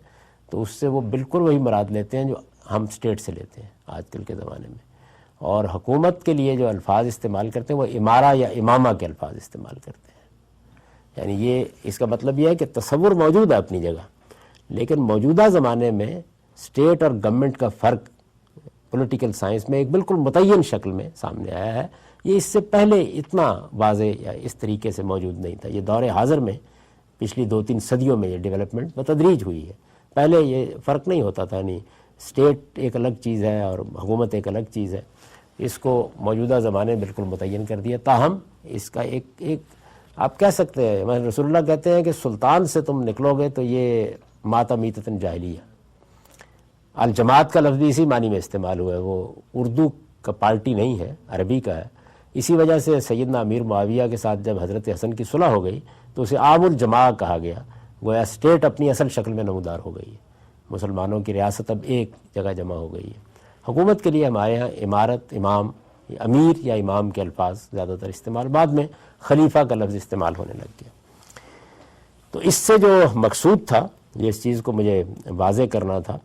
تو اس سے وہ بالکل وہی مراد لیتے ہیں جو ہم اسٹیٹ سے لیتے ہیں آج کل کے زمانے میں، اور حکومت کے لیے جو الفاظ استعمال کرتے ہیں وہ امارہ یا امامہ کے الفاظ استعمال کرتے ہیں۔ یعنی یہ اس کا مطلب یہ ہے کہ تصور موجود ہے اپنی جگہ، لیکن موجودہ زمانے میں اسٹیٹ اور گورنمنٹ کا فرق پولیٹیکل سائنس میں ایک بالکل متعین شکل میں سامنے آیا ہے۔ یہ اس سے پہلے اتنا واضح یا اس طریقے سے موجود نہیں تھا۔ یہ دور حاضر میں پچھلی 2-3 صدیوں میں یہ ڈیولپمنٹ بتدریج ہوئی ہے، پہلے یہ فرق نہیں ہوتا تھا، یعنی اسٹیٹ ایک الگ چیز ہے اور حکومت ایک الگ چیز ہے۔ اس کو موجودہ زمانے میں بالکل متعین کر دیا۔ تاہم اس کا ایک آپ کہہ سکتے ہیں، رسول اللہ کہتے ہیں کہ سلطان سے تم نکلو گے تو یہ ماتا میتتن جاہلیہ۔ الجماعت کا لفظ بھی اسی معنی میں استعمال ہوا ہے، وہ اردو کا پارٹی نہیں ہے، عربی کا ہے۔ اسی وجہ سے سیدنا امیر معاویہ کے ساتھ جب حضرت حسن کی صلح ہو گئی تو اسے عام الجماع کہا گیا، گویا اسٹیٹ اپنی اصل شکل میں نمودار ہو گئی ہے۔ مسلمانوں کی ریاست اب ایک جگہ جمع ہو گئی ہے۔ حکومت کے لیے ہمارے ہاں امارت، امام، امیر یا امام کے الفاظ زیادہ تر استعمال، بعد میں خلیفہ کا لفظ استعمال ہونے لگ گیا۔ تو اس سے جو مقصود تھا، جس چیز کو مجھے واضح کرنا تھا،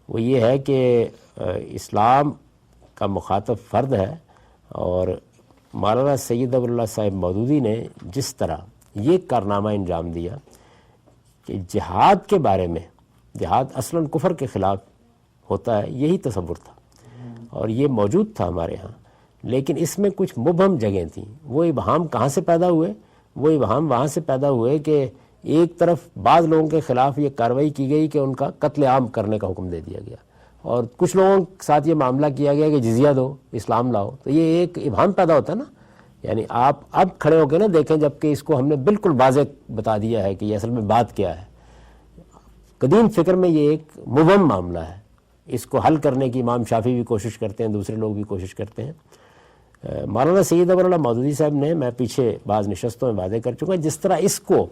وہ یہ ہے کہ اسلام کا مخاطب فرد ہے، اور مولانا سید ابو اللہ صاحب مودودی نے جس طرح یہ کارنامہ انجام دیا کہ جہاد کے بارے میں، جہاد اصلاً کفر کے خلاف ہوتا ہے، یہی تصور تھا اور یہ موجود تھا ہمارے ہاں، لیکن اس میں کچھ مبہم جگہیں تھیں۔ وہ ابہام کہاں سے پیدا ہوئے؟ وہ ابہام وہاں سے پیدا ہوئے کہ ایک طرف بعض لوگوں کے خلاف یہ کارروائی کی گئی کہ ان کا قتل عام کرنے کا حکم دے دیا گیا، اور کچھ لوگوں کے ساتھ یہ معاملہ کیا گیا کہ جزیہ دو، اسلام لاؤ۔ تو یہ ایک ابہام پیدا ہوتا ہے نا، یعنی آپ اب کھڑے ہو کے نہ دیکھیں، جبکہ اس کو ہم نے بالکل واضح بتا دیا ہے کہ یہ اصل میں بات کیا ہے۔ قدیم فکر میں یہ ایک مبہم معاملہ ہے، اس کو حل کرنے کی امام شافعی بھی کوشش کرتے ہیں، دوسرے لوگ بھی کوشش کرتے ہیں۔ مولانا سید ابو اللہ مودودی صاحب نے، میں پیچھے بعض نشستوں میں واضح کر چکا، جس طرح اس کو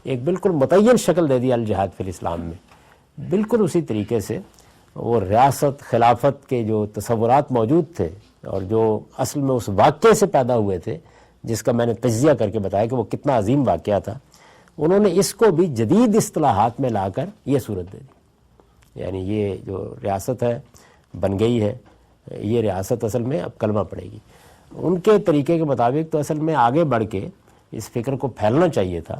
ایک بالکل متعین شکل دے دیا الجہاد فی الاسلام میں، بالکل اسی طریقے سے وہ ریاست خلافت کے جو تصورات موجود تھے اور جو اصل میں اس واقعے سے پیدا ہوئے تھے، جس کا میں نے تجزیہ کر کے بتایا کہ وہ کتنا عظیم واقعہ تھا، انہوں نے اس کو بھی جدید اصطلاحات میں لا کر یہ صورت دے دی۔ یعنی یہ جو ریاست ہے بن گئی ہے، یہ ریاست اصل میں اب کلمہ پڑے گی۔ ان کے طریقے کے مطابق تو اصل میں آگے بڑھ کے اس فکر کو پھیلنا چاہیے تھا،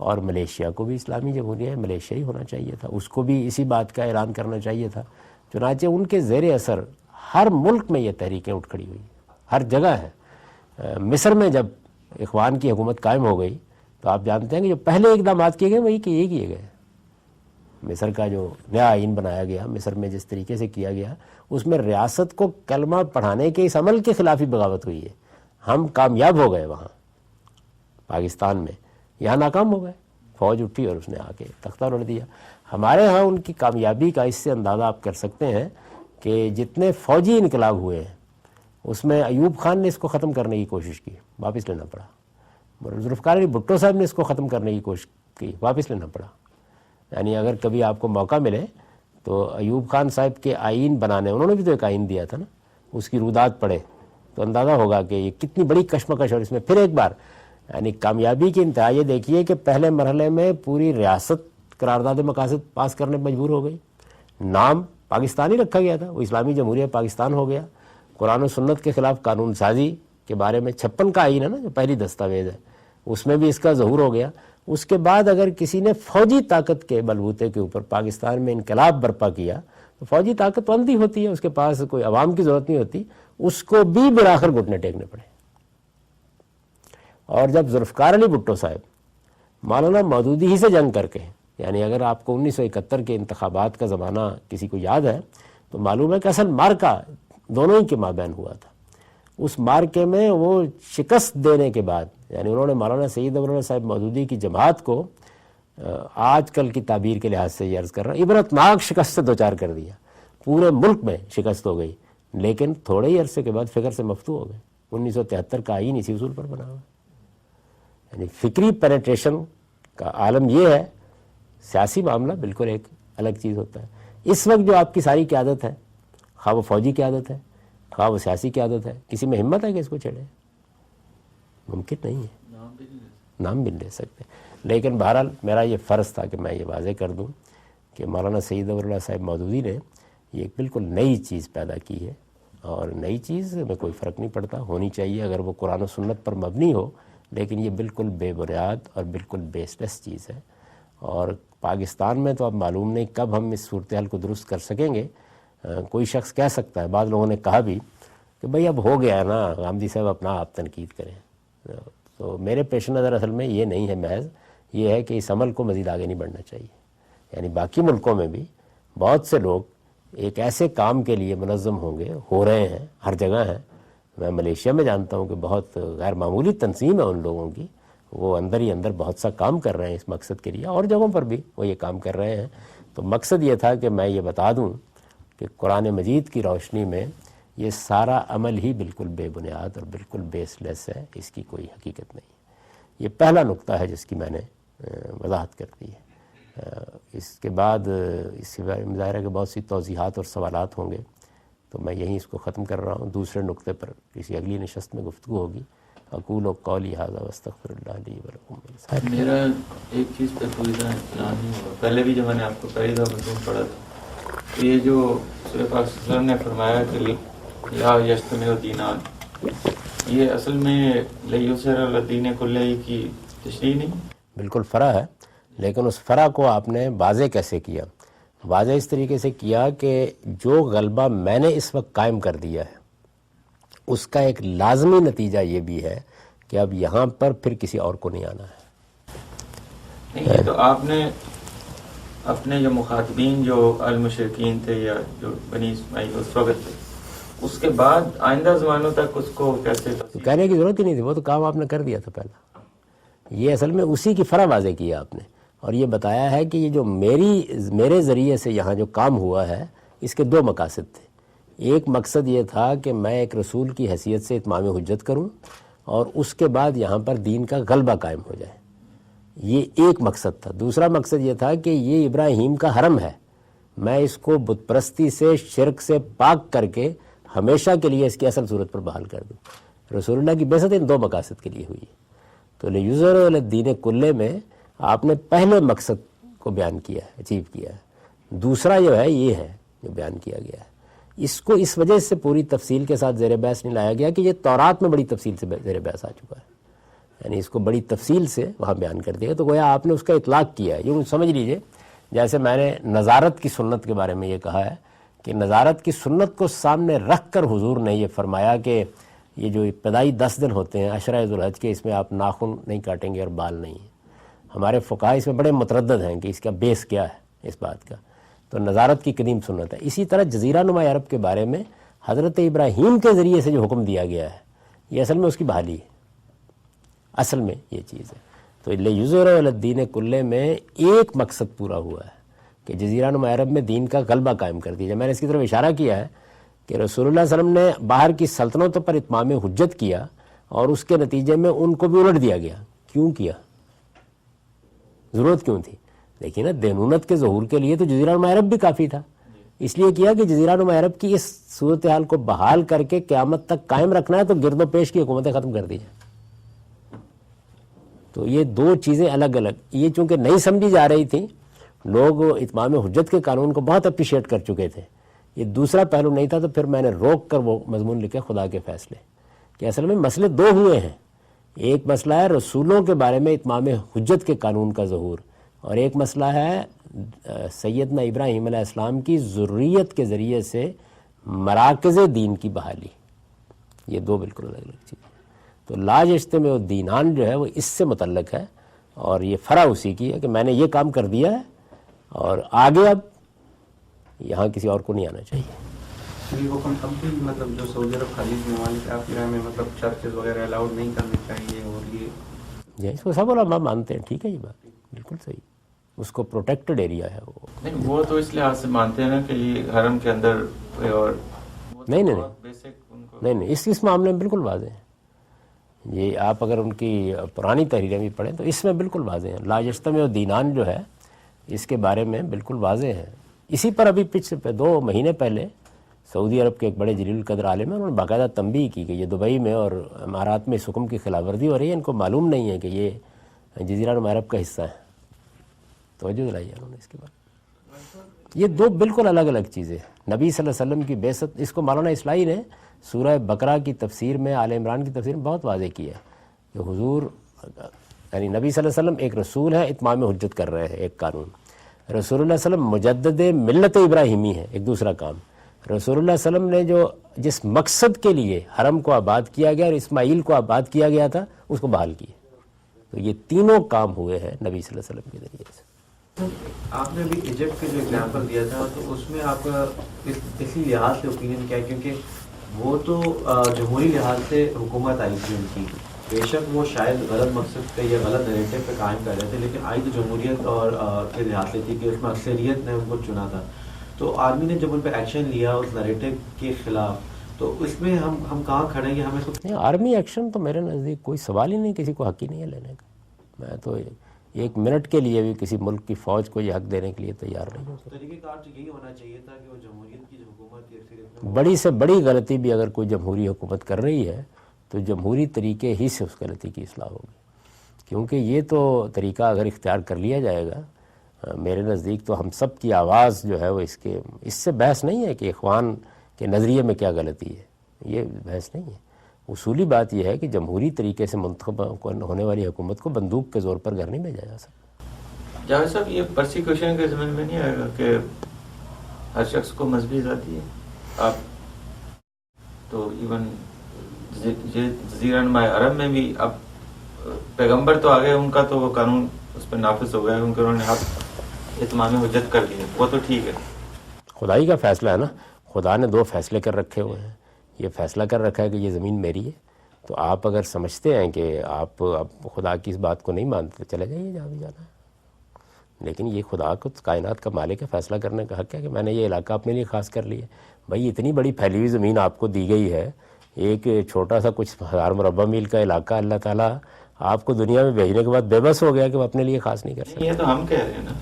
اور ملیشیا کو بھی اسلامی جمہوریہ ہے، ملیشیا ہی ہونا چاہیے تھا، اس کو بھی اسی بات کا اعلان کرنا چاہیے تھا۔ چنانچہ ان کے زیر اثر ہر ملک میں یہ تحریکیں اٹھ کھڑی ہوئی، ہر جگہ ہے۔ مصر میں جب اخوان کی حکومت قائم ہو گئی تو آپ جانتے ہیں کہ جو پہلے اقدامات کیے گئے وہی کیے گئے۔ مصر کا جو نیا آئین بنایا گیا، مصر میں جس طریقے سے کیا گیا، اس میں ریاست کو کلمہ پڑھانے کے اس عمل کے خلاف ہی بغاوت ہوئی ہے۔ ہم کامیاب ہو گئے وہاں پاکستان میں، یہاں ناکام ہو گئے، فوج اٹھی اور اس نے آ کے تختہ الٹ دیا۔ ہمارے ہاں ان کی کامیابی کا اس سے اندازہ آپ کر سکتے ہیں کہ جتنے فوجی انقلاب ہوئے ہیں اس میں ایوب خان نے اس کو ختم کرنے کی کوشش کی، واپس لینا پڑا۔ ذوالفقار علی بھٹو صاحب نے اس کو ختم کرنے کی کوشش کی، واپس لینا پڑا۔ یعنی اگر کبھی آپ کو موقع ملے تو ایوب خان صاحب کے آئین بنانے، انہوں نے بھی تو ایک آئین دیا تھا نا، اس کی رودات پڑھے تو اندازہ ہوگا کہ یہ کتنی بڑی کشمکش، اور اس میں پھر ایک بار یعنی کامیابی کی انتہا یہ دیکھیے کہ پہلے مرحلے میں پوری ریاست قرارداد مقاصد پاس کرنے پر مجبور ہو گئی، نام پاکستان ہی رکھا گیا تھا، وہ اسلامی جمہوریہ پاکستان ہو گیا۔ قرآن و سنت کے خلاف قانون سازی کے بارے میں 56 کا آئین ہے نا، جو پہلی دستاویز ہے، اس میں بھی اس کا ظہور ہو گیا۔ اس کے بعد اگر کسی نے فوجی طاقت کے بلبوتے کے اوپر پاکستان میں انقلاب برپا کیا تو فوجی طاقت اندھی ہوتی ہے، اس کے پاس کوئی عوام کی ضرورت نہیں ہوتی، اس کو بھی بلاخر گھٹنے ٹیکنے پڑے۔ اور جب ذوالفقار علی بھٹو صاحب مولانا مودودی ہی سے جنگ کر کے، یعنی اگر آپ کو 1971 کے انتخابات کا زمانہ کسی کو یاد ہے تو معلوم ہے کہ اصل مارکا دونوں ہی کے مابین ہوا تھا۔ اس مارکے میں وہ شکست دینے کے بعد، یعنی انہوں نے مولانا سید ابو اللہ صاحب مودودی کی جماعت کو آج کل کی تعبیر کے لحاظ سے یہ عرض کر رہا ہوں، عبرتناک شکست سے دوچار کر دیا، پورے ملک میں شکست ہو گئی، لیکن تھوڑے ہی عرصے کے بعد فکر سے مفتو ہو گئے۔ 1973 کا آئین اسی اصول پر بنا ہوا، یعنی فکری پینیٹریشن کا عالم یہ ہے۔ سیاسی معاملہ بالکل ایک الگ چیز ہوتا ہے۔ اس وقت جو آپ کی ساری قیادت ہے، خواہ وہ فوجی قیادت ہے، خواہ وہ سیاسی قیادت ہے، کسی میں ہمت ہے کہ اس کو چھیڑے؟ ممکن نہیں ہے، نام بھی نہیں لے سکتے۔ لیکن بہرحال میرا یہ فرض تھا کہ میں یہ واضح کر دوں کہ مولانا سید ابو اللہ صاحب مودودی نے یہ ایک بالکل نئی چیز پیدا کی ہے، اور نئی چیز میں کوئی فرق نہیں پڑتا، ہونی چاہیے اگر وہ قرآن و سنت پر مبنی ہو، لیکن یہ بالکل بے بنیاد اور بالکل بیس لیس چیز ہے۔ اور پاکستان میں تو اب معلوم نہیں کب ہم اس صورتحال کو درست کر سکیں گے۔ کوئی شخص کہہ سکتا ہے، بعض لوگوں نے کہا بھی کہ بھئی اب ہو گیا ہے نا، غامدی صاحب اپنا آپ تنقید کریں۔ تو میرے پیش نظر اصل میں یہ نہیں ہے، محض یہ ہے کہ اس عمل کو مزید آگے نہیں بڑھنا چاہیے۔ یعنی باقی ملکوں میں بھی بہت سے لوگ ایک ایسے کام کے لیے منظم ہوں گے، ہو رہے ہیں، ہر جگہ ہیں۔ میں ملیشیا میں جانتا ہوں کہ بہت غیر معمولی تنظیم ہے ان لوگوں کی، وہ اندر ہی اندر بہت سا کام کر رہے ہیں اس مقصد کے لیے، اور جگہوں پر بھی وہ یہ کام کر رہے ہیں۔ تو مقصد یہ تھا کہ میں یہ بتا دوں کہ قرآن مجید کی روشنی میں یہ سارا عمل ہی بالکل بے بنیاد اور بالکل بیس لیس ہے، اس کی کوئی حقیقت نہیں ہے۔ یہ پہلا نقطہ ہے جس کی میں نے وضاحت کر دی ہے۔ اس کے بعد اس کے بارے میں ظاہر ہے کہ بہت سی توضیحات اور سوالات ہوں گے، تو میں یہیں اس کو ختم کر رہا ہوں. دوسرے نقطے پر کسی اگلی نشست میں گفتگو ہوگی. اقول و قولی ھذا واستغفر اللہ لی ولکم. میرا ایک چیز پہ کوئی اطلاع نہیں ہوا، پہلے بھی جب میں نے آپ کو پہلی دفعہ مضمون پڑھا تھا، تو یہ جو رسول پاک صلی اللہ علیہ وسلم نے فرمایا کہ لا یجتمع دینان، یہ اصل میں لیسر الدین کلہ کی تشریح نہیں؟ بالکل فرع ہے، لیکن اس فرع کو آپ نے واضح کیسے کیا؟ واضح اس طریقے سے کیا کہ جو غلبہ میں نے اس وقت قائم کر دیا ہے اس کا ایک لازمی نتیجہ یہ بھی ہے کہ اب یہاں پر پھر کسی اور کو نہیں آنا ہے. نہیں، یہ تو آپ نے اپنے جو مخاطبین جو المشرکین تھے یا جو بنی اسماعیل اس وقت تھے، اس کے بعد آئندہ زمانوں تک اس کو کیسے تو کہنے کی ضرورت ہی نہیں تھی، وہ تو کام آپ نے کر دیا تھا پہلا. یہ اصل میں اسی کی فرع واضح کیا آپ نے، اور یہ بتایا ہے کہ یہ جو میرے ذریعے سے یہاں جو کام ہوا ہے اس کے دو مقاصد تھے. ایک مقصد یہ تھا کہ میں ایک رسول کی حیثیت سے اتمام حجت کروں اور اس کے بعد یہاں پر دین کا غلبہ قائم ہو جائے، یہ ایک مقصد تھا. دوسرا مقصد یہ تھا کہ یہ ابراہیم کا حرم ہے، میں اس کو بت پرستی سے شرک سے پاک کر کے ہمیشہ کے لیے اس کی اصل صورت پر بحال کر دوں. رسول اللہ کی بعثت ان دو مقاصد کے لیے ہوئی. تو لیظہرہ علی الدین کلہ میں آپ نے پہلے مقصد کو بیان کیا ہے، اچیو کیا ہے. دوسرا جو ہے یہ ہے جو بیان کیا گیا ہے. اس کو اس وجہ سے پوری تفصیل کے ساتھ زیر بحث نہیں لایا گیا کہ یہ تورات میں بڑی تفصیل سے زیر بحث آ چکا ہے، یعنی اس کو بڑی تفصیل سے وہاں بیان کر دیا. تو گویا آپ نے اس کا اطلاق کیا ہے. یوں سمجھ لیجئے جیسے میں نے نظارت کی سنت کے بارے میں یہ کہا ہے کہ نظارت کی سنت کو سامنے رکھ کر حضور نے یہ فرمایا کہ یہ جو ابتدائی 10 دن ہوتے ہیں عشرہ ذوالحج کے، اس میں آپ ناخن نہیں کاٹیں گے اور بال نہیں. ہمارے فقہاء اس میں بڑے متردد ہیں کہ اس کا بیس کیا ہے اس بات کا. تو نظارت کی قدیم سنت ہے. اسی طرح جزیرہ نما عرب کے بارے میں حضرت ابراہیم کے ذریعے سے جو حکم دیا گیا ہے یہ اصل میں اس کی بحالی ہے، اصل میں یہ چیز ہے. تو لیظہرہ علی الدین کلہ میں ایک مقصد پورا ہوا ہے کہ جزیرہ نما عرب میں دین کا غلبہ قائم کر دیا. میں نے اس کی طرف اشارہ کیا ہے کہ رسول اللہ صلی اللہ علیہ وسلم نے باہر کی سلطنتوں پر اتمام حجت کیا اور اس کے نتیجے میں ان کو بھی الٹ دیا گیا. کیوں کیا؟ ضرورت کیوں تھی؟ دیکھیے نا، دینونت کے ظہور کے لیے تو جزیرہ نما عرب بھی کافی تھا. اس لیے کیا کہ جزیرہ نما عرب کی اس صورتحال کو بحال کر کے قیامت تک قائم رکھنا ہے تو گرد و پیش کی حکومتیں ختم کر دی جائیں. تو یہ دو چیزیں الگ الگ، یہ چونکہ نہیں سمجھی جا رہی تھیں، لوگ اتمام حجت کے قانون کو بہت اپریشیٹ کر چکے تھے، یہ دوسرا پہلو نہیں تھا. تو پھر میں نے روک کر وہ مضمون لکھے خدا کے فیصلے، کہ اصل میں مسئلے دو ہوئے ہیں. ایک مسئلہ ہے رسولوں کے بارے میں اتمام حجت کے قانون کا ظہور، اور ایک مسئلہ ہے سیدنا ابراہیم علیہ السلام کی ذریت کے ذریعے سے مراکز دین کی بحالی. یہ دو بالکل الگ الگ چیزیں. تو لا یجتمع الدینان جو ہے وہ اس سے متعلق ہے، اور یہ فرع اسی کی ہے کہ میں نے یہ کام کر دیا ہے اور آگے اب یہاں کسی اور کو نہیں آنا چاہیے. یہ حکم اب بھی مطلب جو سعودی عرب خلیج میں ممالک آپ کی رائے میں مطلب چرچز وغیرہ الاؤڈ نہیں کرنے چاہیے، اور یہ اس کو سب علماء مانتے ہیں. ٹھیک ہے، یہ بات بالکل صحیح، اس کو پروٹیکٹڈ ایریا ہے وہ. نہیں، وہ تو اس لحاظ سے مانتے ہیں نا کہ یہ حرم کے اندر اور نہیں اس معاملے میں بالکل واضح ہے. یہ آپ اگر ان کی پرانی تحریریں بھی پڑھیں تو اس میں بالکل واضح ہیں. لا یجتمع دینان جو ہے اس کے بارے میں بالکل واضح ہے. اسی پر ابھی پچھلے 2 مہینے پہلے سعودی عرب کے ایک بڑے جلیل القدر عالم ہیں، انہوں نے باقاعدہ تنبیہ کی کہ یہ دبئی میں اور امارات میں اس حکم کی خلاف ورزی ہو رہی ہے، ان کو معلوم نہیں ہے کہ یہ جزیرہ نما عرب کا حصہ ہے. توجہ دلائی ہے انہوں نے اس کے بعد. یہ دو بالکل الگ الگ چیزیں. نبی صلی اللہ علیہ وسلم کی بعثت، اس کو مولانا اصلاحی نے سورہ بقرہ کی تفسیر میں، آل عمران کی تفسیر میں بہت واضح کیا ہے کہ حضور یعنی نبی صلی اللہ علیہ وسلم ایک رسول ہے، اتمام حجت کر رہے ہیں ایک قانون. رسول اللہ صلی اللہ علیہ وسلم مجدد ملت ابراہیمی ہے ایک دوسرا کام. رسول اللہ صلی اللہ علیہ وسلم نے جس مقصد کے لیے حرم کو آباد کیا گیا اور اسماعیل کو آباد کیا گیا تھا اس کو بحال کیا. تو یہ تینوں کام ہوئے ہیں نبی صلی اللہ علیہ وسلم کے ذریعے سے. آپ نے ابھی ایجپٹ کا جو ایگزامپل دیا تھا تو اس میں آپ کا اسی لحاظ سے اوپینین کیا ہے؟ کیونکہ وہ تو جمہوری لحاظ سے حکومت آئی تھی ان کی، بے شک وہ شاید غلط مقصد پہ یا غلط نیریٹو پہ قائم کر رہے تھے، لیکن آئی تو جمہوریت اور کے لحاظ سے تھی کہ اس میں اکثریت نے ان کو چنا تھا. تو آرمی نے جب ان پہ ایکشن لیا اس نیریٹو کے خلاف، تو اس میں ہم کہاں کھڑے ہیں؟ ہمیں آرمی ایکشن تو میرے نزدیک کوئی سوال ہی نہیں، کسی کو حق ہی نہیں ہے لینے کا. میں تو ایک منٹ کے لیے بھی کسی ملک کی فوج کو یہ حق دینے کے لیے تیار نہیں ہوتے. طریقہ کار تو یہی ہونا چاہیے تھا کہ وہ جمہوریت کی جو حکومت کی اکثریت میں بڑی سے بڑی غلطی بھی اگر کوئی جمہوری حکومت کر رہی ہے تو جمہوری طریقے ہی سے اس غلطی کی اصلاح ہوگی، کیونکہ یہ تو طریقہ اگر اختیار کر لیا جائے گا، میرے نزدیک تو ہم سب کی آواز جو ہے وہ اس سے بحث نہیں ہے کہ اخوان کے نظریے میں کیا غلطی ہے، یہ بحث نہیں ہے. اصولی بات یہ ہے کہ جمہوری طریقے سے منتخب ہونے والی حکومت کو بندوق کے زور پر گھر نہیں بھیجا جا سکتا. جاوید صاحب، یہ پرسیکیوشن کے ضمن میں نہیں آئے گا کہ ہر شخص کو مذہبی آزادی ہے؟ آپ تو ایون جزیرہ نما عرب میں بھی اب پیغمبر تو آگئے، ان کا تو وہ قانون اس پہ نافذ ہو گیا، ان کے انہوں نے حق اتمام حجت کر لیے، وہ تو ٹھیک ہے. خدائی کا فیصلہ ہے نا، خدا نے 2 فیصلے کر رکھے ہوئے ہیں. یہ فیصلہ کر رکھا ہے کہ یہ زمین میری ہے، تو آپ اگر سمجھتے ہیں کہ آپ اب خدا کی اس بات کو نہیں مانتے تو چلے جائیے جہاں بھی جانا ہے. لیکن یہ خدا کو کائنات کا مالک ہے، فیصلہ کرنے کا حق ہے کہ میں نے یہ علاقہ اپنے لیے خاص کر لیا. بھائی اتنی بڑی پھیلی ہوئی زمین آپ کو دی گئی ہے، ایک چھوٹا سا کچھ 1000 مربع میل کا علاقہ اللہ تعالیٰ آپ کو دنیا میں بھیجنے کے بعد بے بس ہو گیا کہ وہ اپنے لیے خاص نہیں کر سکتے. یہ تو ہم کہہ رہے ہیں نا،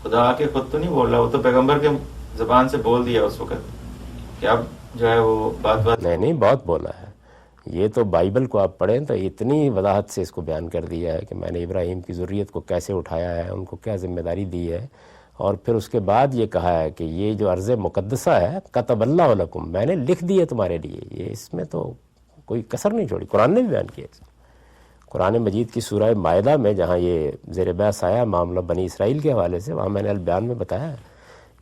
خدا آ کے خود تو نہیں بول رہا، وہ تو پیغمبر کے زبان سے بول دیا اس وقت کہ اب جو ہے وہ بات نہیں بہت بولا ہے. یہ تو بائبل کو آپ پڑھیں تو اتنی وضاحت سے اس کو بیان کر دیا ہے کہ میں نے ابراہیم کی ذریت کو کیسے اٹھایا ہے، ان کو کیا ذمہ داری دی ہے، اور پھر اس کے بعد یہ کہا ہے کہ یہ جو ارض مقدسہ ہے کتب اللہ لکم، میں نے لکھ دی ہے تمہارے لیے. یہ اس میں تو کوئی کسر نہیں چھوڑی، قرآن نے بھی بیان کیا ہے. قرآن مجید کی سورہ مائدہ میں جہاں یہ زیر بحث آیا معاملہ بنی اسرائیل کے حوالے سے، وہاں میں نے البیان میں بتایا ہے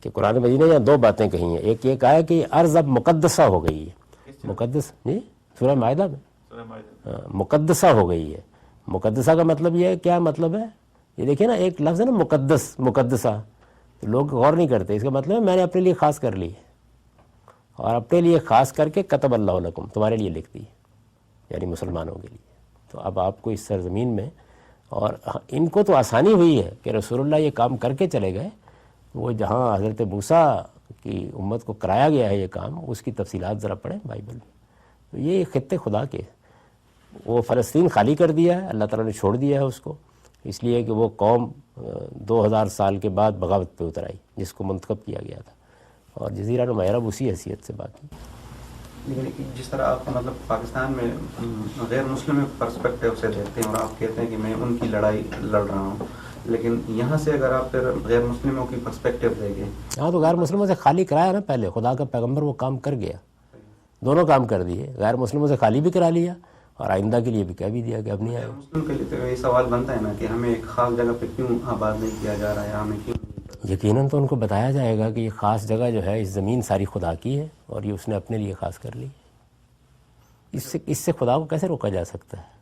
کہ قرآن مجید نے یہاں 2 باتیں کہی ہیں. ایک یہ کہا ہے کہ یہ ارض اب مقدسہ ہو گئی ہے، مقدس جی سورہ مائدہ میں مقدسہ ہو گئی ہے. مقدسہ کا مطلب یہ ہے، کیا مطلب ہے؟ یہ دیکھیں نا، ایک لفظ ہے نا مقدس، مقدسہ، تو لوگ غور نہیں کرتے. اس کا مطلب ہے میں نے اپنے لیے خاص کر لی ہے، اور اپنے لیے خاص کر کے کتب اللہ لکم، تمہارے لیے لکھ دی، یعنی مسلمانوں کے لیے. تو اب آپ کو اس سرزمین میں، اور ان کو تو آسانی ہوئی ہے کہ رسول اللہ یہ کام کر کے چلے گئے. وہ جہاں حضرت موسیٰ کی امت کو کرایا گیا ہے یہ کام، اس کی تفصیلات ذرا پڑھیں بائبل میں. تو یہ خطے خدا کے، وہ فلسطین خالی کر دیا ہے، اللہ تعالیٰ نے چھوڑ دیا ہے اس کو، اس لیے کہ وہ قوم 2000 سال کے بعد بغاوت پہ اتر آئی جس کو منتخب کیا گیا تھا، اور جزیرہ نما عرب اسی حیثیت سے باقی. لیکن جس طرح آپ مطلب پاکستان میں غیر مسلم پرسپیکٹیو سے دیکھتے ہیں اور آپ کہتے ہیں کہ میں ان کی لڑائی لڑ رہا ہوں، لیکن یہاں سے اگر آپ پھر غیر مسلموں کی پرسپیکٹیو دیکھیں، ہاں تو غیر مسلموں سے خالی کرایا نا پہلے، خدا کا پیغمبر وہ کام کر گیا، دونوں کام کر دیے. غیر مسلموں سے خالی بھی کرا لیا اور آئندہ کے لیے بھی کہہ بھی دیا کہ اب نہیں آئے. مسلم کے لیے تو یہ سوال بنتا ہے نا کہ ہمیں ایک خاص جگہ پہ کیوں آباد نہیں کیا جا رہا ہے، ہمیں کیوں؟ یقیناً تو ان کو بتایا جائے گا کہ یہ خاص جگہ جو ہے، اس زمین ساری خدا کی ہے اور یہ اس نے اپنے لیے خاص کر لی. اس سے خدا کو کیسے روکا جا سکتا ہے؟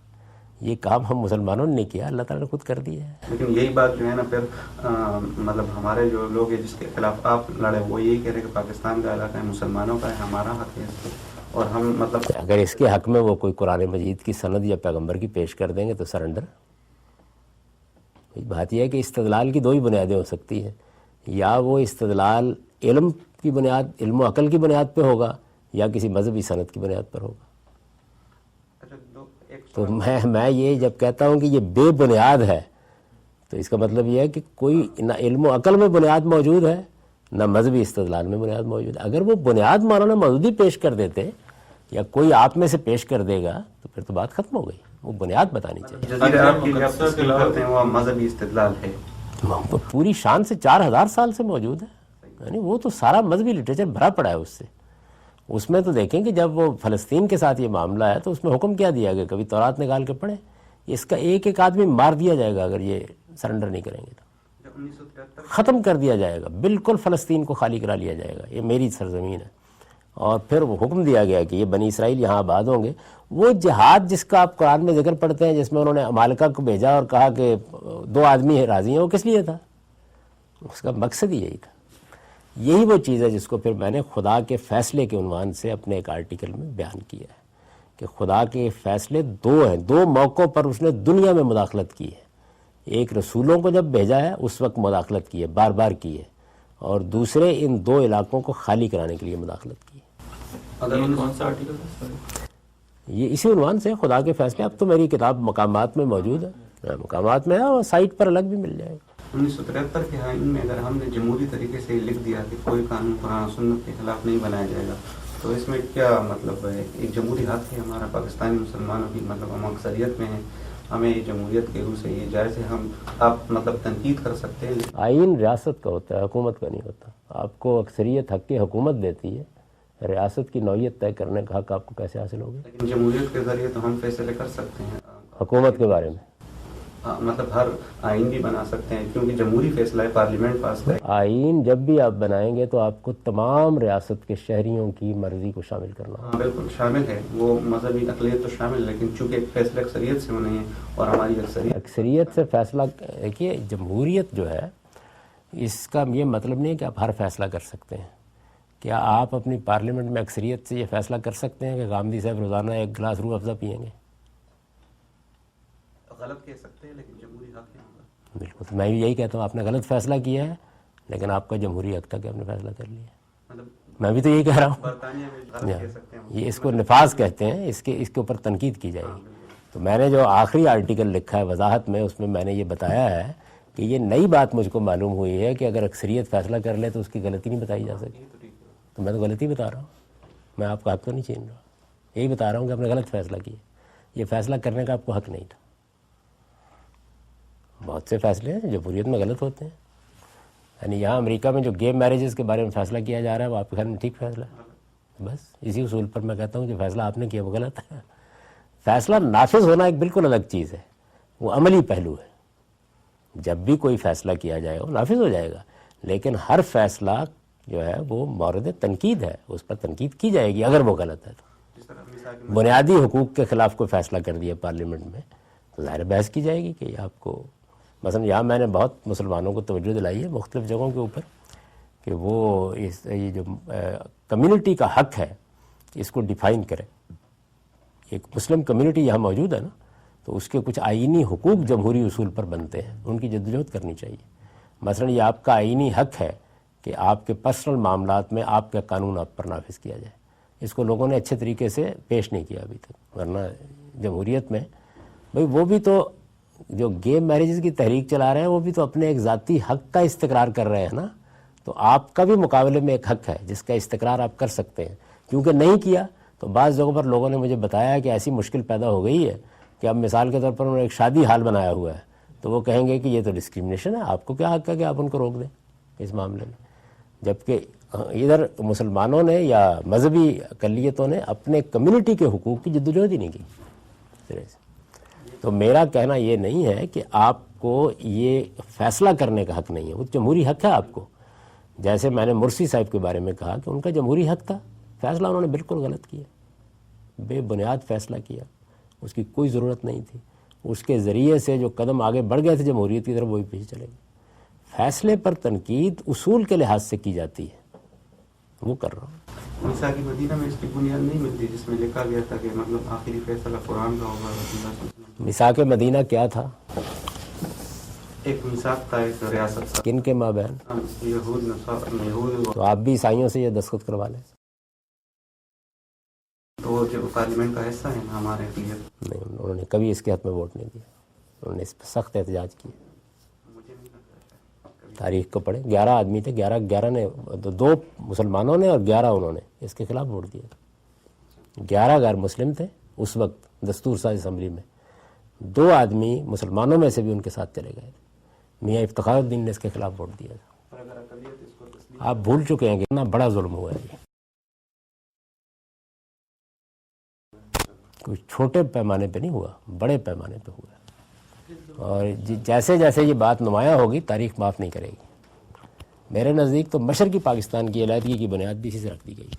یہ کام ہم مسلمانوں نے نہیں کیا، اللہ تعالیٰ نے خود کر دیا ہے. لیکن یہی بات جو ہے نا پھر مطلب ہمارے جو لوگ ہیں جس کے خلاف آپ لڑے، وہ یہی کہہ رہے کہ پاکستان کا علاقہ ہے، مسلمانوں کا ہے، ہمارا حق ہے اس پہ، اور ہم مطلب اگر اس کے حق میں وہ کوئی قرآن مجید کی سند یا پیغمبر کی پیش کر دیں گے تو سرنڈر. بات یہ ہے کہ استدلال کی 2 ہی بنیادیں ہو سکتی ہیں، یا وہ استدلال علم کی بنیاد، علم و عقل کی بنیاد پہ ہوگا، یا کسی مذہبی سند کی بنیاد پر ہوگا. تو میں یہ جب کہتا ہوں کہ یہ بے بنیاد ہے تو اس کا مطلب یہ ہے کہ کوئی نہ علم و عقل میں بنیاد موجود ہے، نہ مذہبی استدلال میں بنیاد موجود ہے. اگر وہ بنیاد مولانا مودودی پیش کر دیتے یا کوئی آپ میں سے پیش کر دے گا تو پھر تو بات ختم ہو گئی. وہ بنیاد بتانی چاہیے. جزیرہ عرب کی آپ تسلیم کرتے ہیں وہ مذہبی استدلال ہے، پوری شان سے 4000 سال سے موجود ہے، یعنی وہ تو سارا مذہبی لٹریچر بھرا پڑا ہے اس سے. اس میں تو دیکھیں کہ جب وہ فلسطین کے ساتھ یہ معاملہ ہے تو اس میں حکم کیا دیا گیا، کبھی تورات نکال کے پڑھیں، اس کا ایک ایک آدمی مار دیا جائے گا اگر یہ سرنڈر نہیں کریں گے تو، 1973 ختم کر دیا جائے گا، بالکل فلسطین کو خالی کرا لیا جائے گا، یہ میری سرزمین ہے. اور پھر وہ حکم دیا گیا کہ یہ بنی اسرائیل یہاں آباد ہوں گے. وہ جہاد جس کا آپ قرآن میں ذکر پڑھتے ہیں، جس میں انہوں نے عمالقہ کو بھیجا اور کہا کہ 2 آدمی راضی ہیں، وہ کس لیے تھا؟ اس کا مقصد ہی یہی تھا. یہی وہ چیز ہے جس کو پھر میں نے خدا کے فیصلے کے عنوان سے اپنے ایک آرٹیکل میں بیان کیا ہے کہ خدا کے فیصلے 2 ہیں، 2 موقعوں پر اس نے دنیا میں مداخلت کی ہے. ایک رسولوں کو جب بھیجا ہے اس وقت مداخلت کی ہے، بار بار کی ہے، اور دوسرے ان 2 علاقوں کو خالی کرانے کے لیے مداخلت کی ہے. کون سا آرٹیکل ہے؟ یہ اسی عنوان سے خدا کے فیصلے، اب تو میری کتاب مقامات میں موجود ہے، مقامات میں ہے اور سائٹ پر الگ بھی مل جائے گا. 1973 کے آئین میں اگر ہم نے جمہوری طریقے سے لکھ دیا کہ کوئی قانون قرآن و سنت کے خلاف نہیں بنایا جائے گا تو اس میں کیا مطلب ہے؟ ایک جمہوری حق ہے ہمارا پاکستانی مسلمانوں کی، مطلب ہم اکثریت میں ہیں، ہمیں یہ جمہوریت کے روح سے یہ جائز ہے، ہم آپ مطلب تنقید کر سکتے ہیں. آئین ریاست کا ہوتا ہے، حکومت کا نہیں ہوتا. آپ کو اکثریت حق کی حکومت دیتی ہے، ریاست کی نوعیت طے کرنے کا حق آپ کو کیسے حاصل ہوگا؟ لیکن جمہوریت کے ذریعے تو ہم فیصلے کر سکتے ہیں حکومت کے بارے میں. مطلب ہر آئین بھی بنا سکتے ہیں کیونکہ جمہوری فیصلہ ہے، پارلیمنٹ پاس کرے. آئین جب بھی آپ بنائیں گے تو آپ کو تمام ریاست کے شہریوں کی مرضی کو شامل کرنا ہوگا. ہاں بالکل شامل ہے، وہ مذہبی اقلیت تو شامل ہے، لیکن چونکہ فیصلے اکثریت سے ہونے ہیں اور ہماری اکثریت سے فیصلہ. دیکھیے جمہوریت جو ہے اس کا یہ مطلب نہیں کہ آپ ہر فیصلہ کر سکتے ہیں. کیا آپ اپنی پارلیمنٹ میں اکثریت سے یہ فیصلہ کر سکتے ہیں کہ غامدی صاحب روزانہ 1 گلاس روح افزا پئیں گے؟ غلط کہہ سکتے ہیں لیکن جمہوری حق ہے. بالکل. تو میں بھی یہی کہتا ہوں آپ نے غلط فیصلہ کیا ہے، لیکن آپ کا جمہوری حق تھا کہ آپ نے فیصلہ کر لیا. مطلب میں بھی تو یہی کہہ رہا ہوں. برطانیہ میں غلط کہہ سکتے ہیں، یہ اس کو نفاذ کہتے ہیں، اس کے اوپر تنقید کی جائے گی. تو میں نے جو آخری آرٹیکل لکھا ہے وضاحت میں، اس میں میں نے یہ بتایا ہے کہ یہ نئی بات مجھ کو معلوم ہوئی ہے کہ اگر اکثریت فیصلہ کر لے تو اس کی غلطی نہیں بتائی جا سکتی. تو میں تو غلطی بتا رہا ہوں، میں آپ کا حق تو نہیں چھین رہا. یہی بتا رہا ہوں کہ آپ نے غلط فیصلہ کیا. یہ فیصلہ کرنے کا آپ کو حق نہیں تھا. بہت سے فیصلے ہیں جمہوریت میں غلط ہوتے ہیں. یعنی یہاں امریکہ میں جو گے میرجز کے بارے میں فیصلہ کیا جا رہا ہے وہ آپ کے خیال میں ٹھیک فیصلہ ہے؟ بس اسی اصول پر میں کہتا ہوں جو فیصلہ آپ نے کیا وہ غلط ہے. فیصلہ نافذ ہونا ایک بالکل الگ چیز ہے، وہ عملی پہلو ہے. جب بھی کوئی فیصلہ کیا جائے وہ نافذ ہو جائے گا، لیکن ہر فیصلہ جو ہے وہ مورد تنقید ہے، اس پر تنقید کی جائے گی اگر وہ غلط ہے. تو بنیادی حقوق کے خلاف کوئی فیصلہ کر دیا پارلیمنٹ میں تو ظاہر بحث کی جائے گی کہ یہ آپ کو. مثلا یہاں میں نے بہت مسلمانوں کو توجہ دلائی ہے مختلف جگہوں کے اوپر کہ وہ یہ جو کمیونٹی کا حق ہے اس کو ڈیفائن کرے. ایک مسلم کمیونٹی یہاں موجود ہے نا، تو اس کے کچھ آئینی حقوق جمہوری اصول پر بنتے ہیں، ان کی جدوجہد کرنی چاہیے. مثلا یہ آپ کا آئینی حق ہے کہ آپ کے پرسنل معاملات میں آپ کا قانون آپ پر نافذ کیا جائے. اس کو لوگوں نے اچھے طریقے سے پیش نہیں کیا ابھی تک. ورنہ جمہوریت میں بھئی وہ بھی تو جو گے میرجز کی تحریک چلا رہے ہیں وہ بھی تو اپنے ایک ذاتی حق کا استقرار کر رہے ہیں نا. تو آپ کا بھی مقابلے میں ایک حق ہے جس کا استقرار آپ کر سکتے ہیں. کیونکہ نہیں کیا تو بعض جگہوں پر لوگوں نے مجھے بتایا کہ ایسی مشکل پیدا ہو گئی ہے کہ اب مثال کے طور پر انہوں نے ایک شادی ہال بنایا ہوا ہے تو وہ کہیں گے کہ یہ تو ڈسکرمنیشن ہے، آپ کو کیا حق ہے کہ آپ ان کو روک دیں اس معاملے میں. جبکہ ادھر مسلمانوں نے یا مذہبی اقلیتوں نے اپنے کمیونٹی کے حقوق کی جدوجہد ہی نہیں کی طرح سے. تو میرا کہنا یہ نہیں ہے کہ آپ کو یہ فیصلہ کرنے کا حق نہیں ہے، وہ جمہوری حق ہے آپ کو. جیسے میں نے مرسی صاحب کے بارے میں کہا کہ ان کا جمہوری حق تھا، فیصلہ انہوں نے بالکل غلط کیا، بے بنیاد فیصلہ کیا، اس کی کوئی ضرورت نہیں تھی. اس کے ذریعے سے جو قدم آگے بڑھ گئے تھے جمہوریت کی طرف وہی پیچھے چلے گئے. فیصلے پر تنقید اصول کے لحاظ سے کی جاتی ہے، وہ کر رہا ہوں. میثاق مدینہ میں اس کی بنیاد نہیں ملتی جس میں لکھا گیا تھا کہ مطلب آخری فیصلہ قرآن کا ہوگا. رسول اللہ صلی اللہ علیہ وسلم میثاق مدینہ کیا تھا؟ ایک میثاق تھا، ایک ریاست تھا. کن کے مابین؟ یہود. تو آپ بھی عیسائیوں سے یہ دستخط کروا لیں. تو جو پارلیمنٹ کا حصہ ہے نا ہمارے لیے. نہیں، انہوں نے کبھی اس کے حق میں ووٹ نہیں دیا، انہوں نے اس پہ سخت احتجاج کیا. تاریخ کو پڑھیں، 11 آدمی تھے، 11 نے 2 مسلمانوں نے اور 11 انہوں نے اس کے خلاف ووٹ دیا. 11 غیر مسلم تھے اس وقت دستور ساز اسمبلی میں، 2 آدمی مسلمانوں میں سے بھی ان کے ساتھ چلے گئے. میاں افتخار الدین نے اس کے خلاف ووٹ دیا تھا. آپ بھول چکے ہیں کہ اتنا بڑا ظلم ہوا ہے. یہ کوئی چھوٹے پیمانے پہ نہیں ہوا، بڑے پیمانے پہ ہوا ہے. اور جیسے جیسے یہ بات نمایاں ہوگی تاریخ معاف نہیں کرے گی. میرے نزدیک تو مشرقی پاکستان کی علیحدگی کی بنیاد بھی اسی سے رکھ دی گئی.